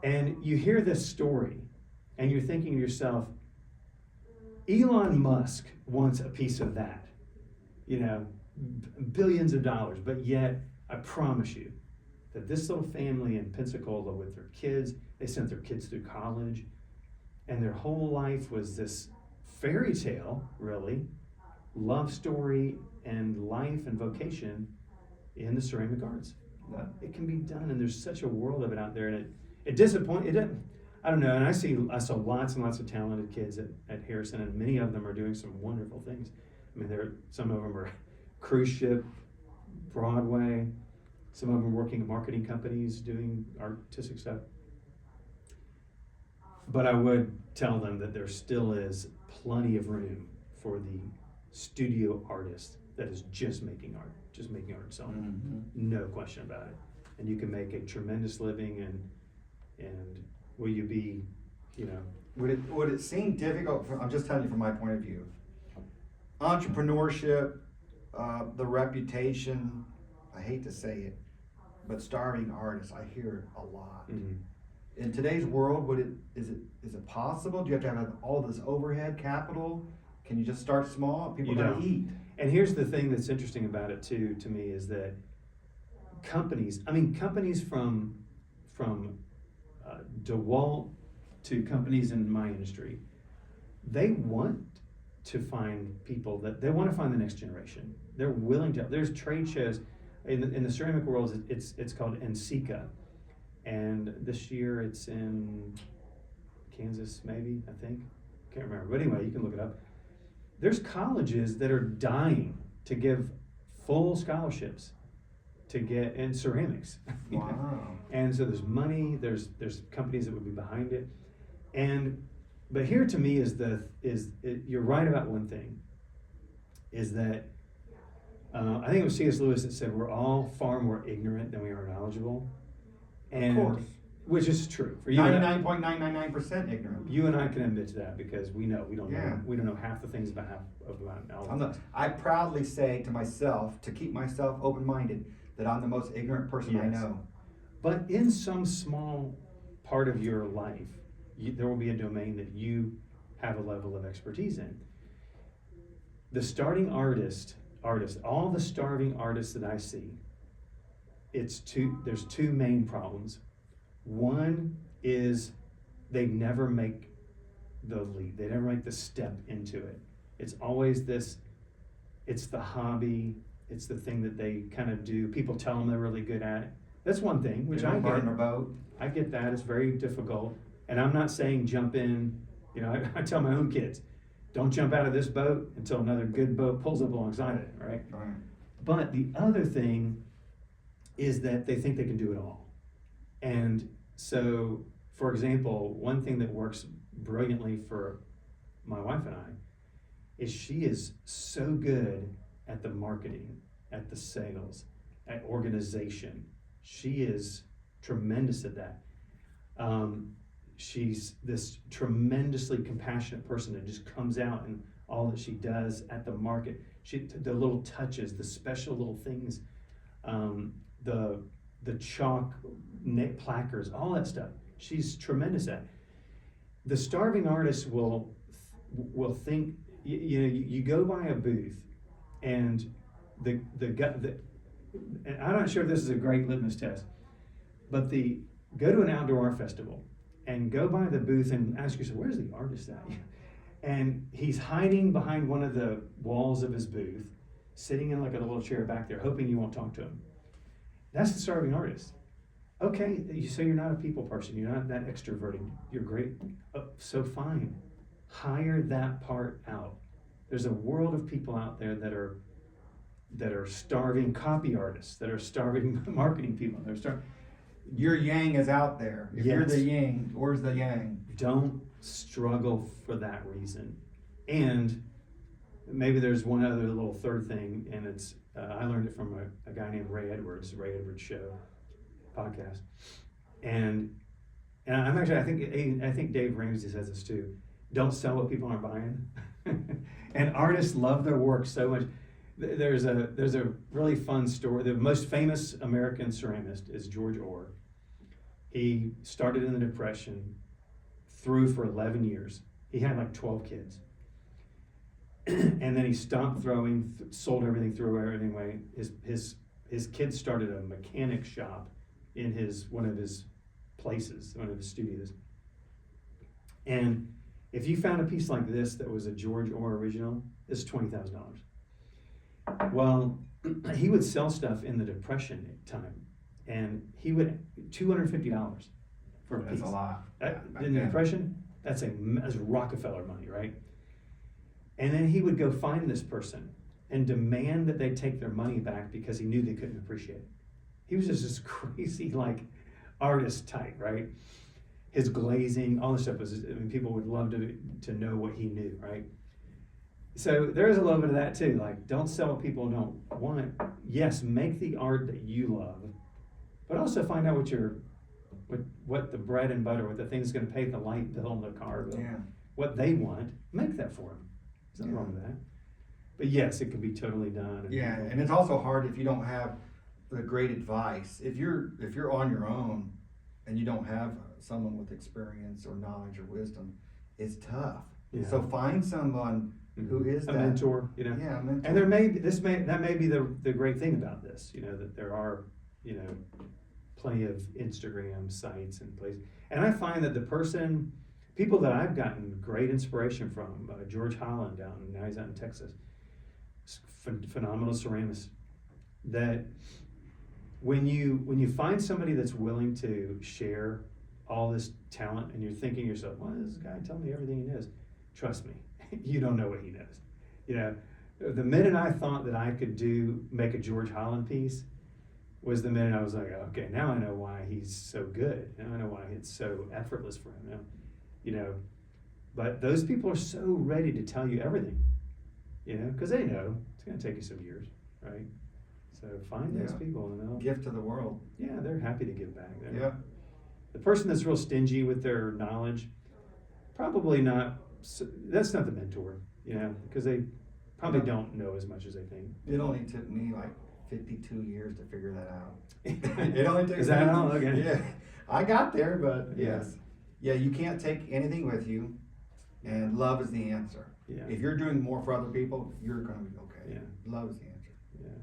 S2: And you hear this story, and you're thinking to yourself, Elon Musk wants a piece of that, billions of dollars, but yet I promise you, that this little family in Pensacola with their kids, they sent their kids through college, and their whole life was this fairy tale, really, love story and life and vocation in the ceramic arts. It can be done, and there's such a world of it out there, and it disappoints. I don't know, and I saw lots and lots of talented kids at Harrison, and many of them are doing some wonderful things. I mean, some of them are cruise ship, Broadway, some of them working at marketing companies doing artistic stuff. But I would tell them that there still is plenty of room for the studio artist that is just making art and selling it. No question about it. And you can make a tremendous living, and will you be,
S1: Would it seem difficult, I'm just telling you from my point of view, entrepreneurship, the reputation, I hate to say it, but starving artists, I hear it a lot. In today's world, is it possible? Do you have to have all this overhead capital? Can you just start small? People gotta eat.
S2: And here's the thing that's interesting about it too, to me, is that companies from DeWalt to companies in my industry, they want to find people they want to find the next generation. They're willing to. There's trade shows in the ceramic world. It's called NCECA, and this year it's in Kansas, maybe, I think. Can't remember, but anyway, you can look it up. There's colleges that are dying to give full scholarships to get in ceramics.
S1: Wow.
S2: And so there's money, there's companies that would be behind it. But here to me you're right about one thing, is that I think it was C.S. Lewis that said we're all far more ignorant than we are knowledgeable. And
S1: of course.
S2: Which is true. For you
S1: 99.999% ignorant.
S2: You and I can admit to that, because we don't know half the things about knowledge.
S1: I proudly say to myself, to keep myself open-minded, that I'm the most ignorant person I know.
S2: But in some small part of your life, there will be a domain that you have a level of expertise in. The starting artist, all the starving artists that I see, there's two main problems. One is they never make the leap. They never make the step into it. It's always it's the hobby, it's the thing that they kind of do. People tell them they're really good at it. That's one thing, which I get.
S1: A boat.
S2: I get that. It's very difficult. And I'm not saying jump in. I tell my own kids, don't jump out of this boat until another good boat pulls up alongside it, right?
S1: Right.
S2: But the other thing is that they think they can do it all. And so, for example, one thing that works brilliantly for my wife and I is she is so good at the marketing, at the sales, at organization. She is tremendous at that. She's this tremendously compassionate person that just comes out in all that she does at the market. The little touches, the special little things, the chalk placards, all that stuff. She's tremendous at. The starving artist will think. You go by a booth, and and I'm not sure if this is a great litmus test, but go to an outdoor art festival and go by the booth and ask yourself, where's the artist at? And he's hiding behind one of the walls of his booth, sitting in like a little chair back there, hoping you won't talk to him. That's the starving artist. Okay, so you're not a people person, you're not that extroverted, you're great, so fine. Hire that part out. There's a world of people out there that are starving copy artists, that are starving marketing people.
S1: Your yang is out there. If you're the yin, where's the yang?
S2: Don't struggle for that reason. And maybe there's one other little third thing, and it's I learned it from a guy named Ray Edwards Show podcast, and I'm actually I think Dave Ramsey says this too. Don't sell what people aren't buying. And artists love their work so much. There's a really fun story. The most famous American ceramist is George Orr. He started in the Depression, threw for 11 years. He had like 12 kids. And then he stopped throwing, sold everything, threw everything away. His kids started a mechanic shop in one of his places, one of his studios. And if you found a piece like this that was a George Orr original, it's $20,000. Well, he would sell stuff in the Depression time, and he would $250 for a piece.
S1: That's a lot.
S2: In the Depression, that's Rockefeller money, right? And then he would go find this person and demand that they take their money back because he knew they couldn't appreciate it. He was just this crazy, like, artist type, right? His glazing, all this stuff people would love to know what he knew, right? So there's a little bit of that too. Like, don't sell what people don't want. Yes, make the art that you love, but also find out what the bread and butter, what the thing's going to pay the light bill and the car bill, what they want. Make that for them. There's nothing wrong with that. But yes, it can be totally done.
S1: And it's also hard if you don't have the great advice. If you're on your own and you don't have someone with experience or knowledge or wisdom, it's tough. Yeah. So find someone who is
S2: a mentor,
S1: Yeah, a mentor.
S2: And that may be the great thing about this, that there are, plenty of Instagram sites and places. And I find that people that I've gotten great inspiration from, George Holland now he's out in Texas, phenomenal ceramist, that when you find somebody that's willing to share all this talent and you're thinking to yourself, well, this guy telling me everything he knows, trust me, you don't know what he knows. The minute I thought that I could make a George Holland piece was the minute I was like, okay, now I know why he's so good. Now I know why it's so effortless for him now, but those people are so ready to tell you everything, because they know it's going to take you some years, right? So find those people and they'll
S1: gift to the world.
S2: Yeah, they're happy to give back.
S1: Yeah.
S2: The person that's real stingy with their knowledge, probably not. That's not the mentor, because they probably don't know as much as they think.
S1: It only took me like 52 years to figure that out. It only took.
S2: Is that all? Okay.
S1: Yeah, I got there, but yes, you can't take anything with you, and love is the answer.
S2: Yeah.
S1: If you're doing more for other people, you're going to be okay.
S2: Yeah.
S1: Love is the answer.
S2: Yeah,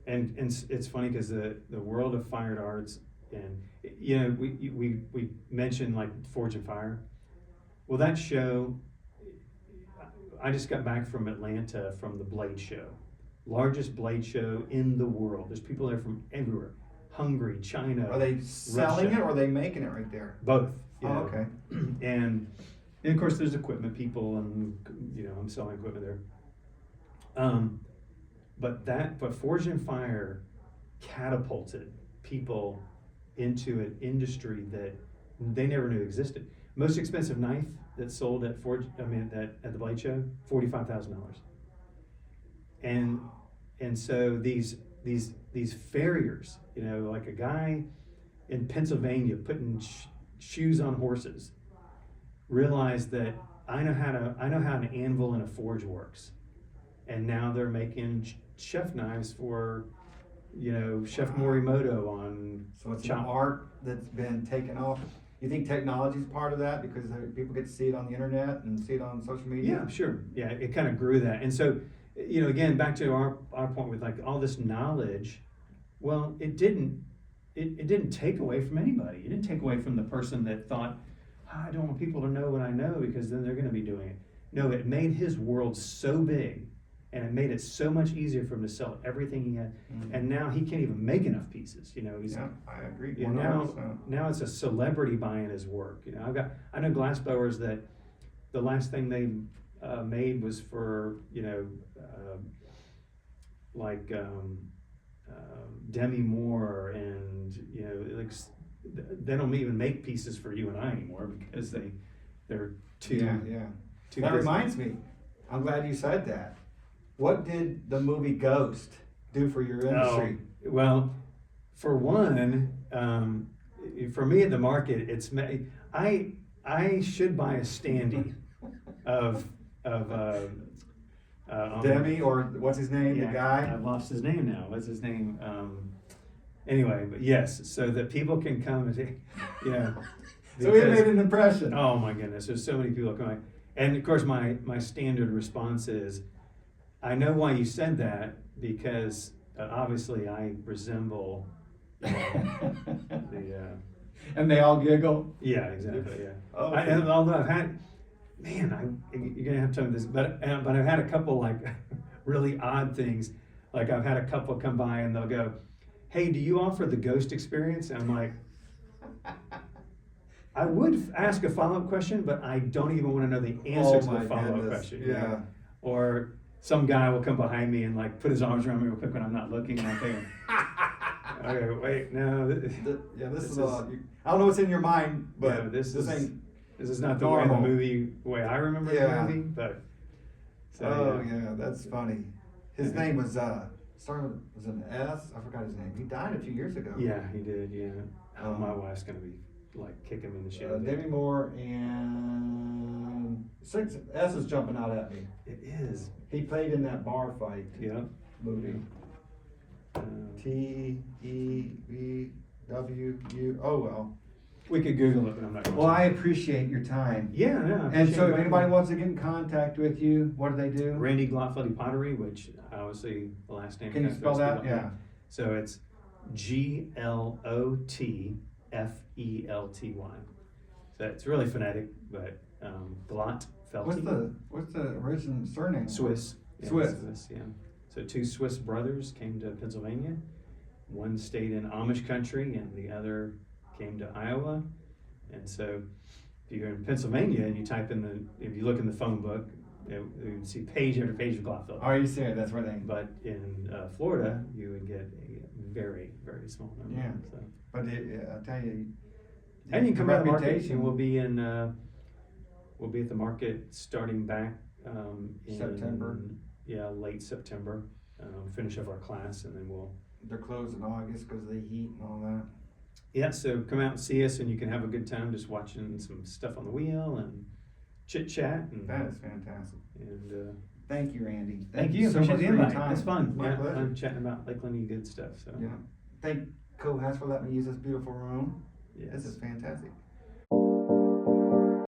S2: and it's funny because the world of fine arts, and we mentioned like Forge and Fire. Well, that show, I just got back from Atlanta from the Blade Show, largest blade show in the world. There's people there from everywhere, Hungary, China.
S1: Are they selling
S2: Russia.
S1: it or are they making it right there?
S2: Both.
S1: Oh, okay.
S2: And of course there's equipment people, and I'm selling equipment there. But Forge and Fire catapulted people into an industry that they never knew existed. Most expensive knife that's sold at at the Blade Show, $45,000. And so these farriers, like a guy in Pennsylvania putting shoes on horses, realized that I know how an anvil and a forge works, and now they're making chef knives for Chef Morimoto on.
S1: So it's an art that's been taken off. You think technology is part of that because people get to see it on the internet and see it on social media?
S2: Yeah, sure. Yeah, it kind of grew that. And so, again, back to our point with like all this knowledge, well, it didn't take away from anybody. It didn't take away from the person that thought, I don't want people to know what I know because then they're going to be doing it. No, it made his world so big, and it made it so much easier for him to sell everything he had. Mm-hmm. And now he can't even make enough pieces.
S1: I agree.
S2: Now it's a celebrity buying his work. I know glassblowers that the last thing they made was for Demi Moore, and they don't even make pieces for you and I anymore because they're too. Too
S1: that
S2: busy.
S1: Reminds me. I'm glad you said that. What did the movie Ghost do for your industry?
S2: Oh, well, for one, for me at the market, I should buy a standee of
S1: Demi, or what's his name?
S2: Yeah,
S1: the guy?
S2: I've lost his name now. What's his name? Anyway, but yes, so that people can come and say,
S1: So it made an impression.
S2: Oh my goodness, there's so many people coming. And of course my standard response is, I know why you said that, because obviously I resemble,
S1: And they all giggle.
S2: Yeah, exactly. Yeah.
S1: Oh,
S2: And although I've had, man, you're gonna have to tell me this, but I've had a couple like really odd things. Like I've had a couple come by and they'll go, "Hey, do you offer the ghost experience?" And I'm like, I would ask a follow-up question, but I don't even want to know the answer to the follow-up question. You know? Or some guy will come behind me and like put his arms around me real quick when I'm not looking, and I'm thinking, okay, wait, no.
S1: This is I don't know what's in your mind, but
S2: yeah, this
S1: ain't.
S2: This is not the
S1: normal.
S2: way I remember the movie, but. So,
S1: yeah, that's funny. His name was started with was an S. I forgot his name. He died a few years ago.
S2: Yeah, he did. Yeah. Oh, my wife's gonna be like kicking me in the shit.
S1: Demi Moore and six S is jumping out at me.
S2: It is.
S1: He played in that bar fight.
S2: Yeah.
S1: Movie. TEVWU. Oh well.
S2: We could Google it, but I'm not going
S1: Well,
S2: to.
S1: I appreciate your time.
S2: Yeah, no. I
S1: And
S2: appreciate
S1: so, if
S2: you
S1: anybody
S2: having
S1: wants to get in contact with you, what do they do?
S2: me. Randy Glotfelty Pottery, which obviously the last name.
S1: Can you
S2: kind of
S1: spell
S2: throws
S1: that?
S2: people off.
S1: Yeah.
S2: So it's GLOTFELTY. So it's really phonetic, but Glotfelty.
S1: What's the original surname?
S2: Swiss. Yeah,
S1: Swiss.
S2: Yeah. So two Swiss brothers came to Pennsylvania. One stayed in Amish country and the other came to Iowa. And so if you're in Pennsylvania and you type in if you look in the phone book, you would see page after page of Glotfelty.
S1: Are you serious? That's where they.
S2: But in Florida, you would get a very, very small number.
S1: Yeah.
S2: So.
S1: But I'll tell you.
S2: And you can come by the market,
S1: reputation-
S2: and we'll be at the market starting back in
S1: September.
S2: Yeah, late September. Finish up our class, and then we'll.
S1: They're closed in August because of the heat and all that.
S2: Yeah, so come out and see us, and you can have a good time just watching some stuff on the wheel and chit chat. And
S1: That is fantastic.
S2: And
S1: Thank you, Randy.
S2: thank you.
S1: so
S2: Appreciate
S1: much
S2: the
S1: for your
S2: invite.
S1: time.
S2: It's fun.
S1: My
S2: Yeah,
S1: pleasure.
S2: fun chatting about Lakeland good stuff. So
S1: Yeah. Thank Cohas for letting me use this beautiful room.
S2: yes.
S1: This is fantastic.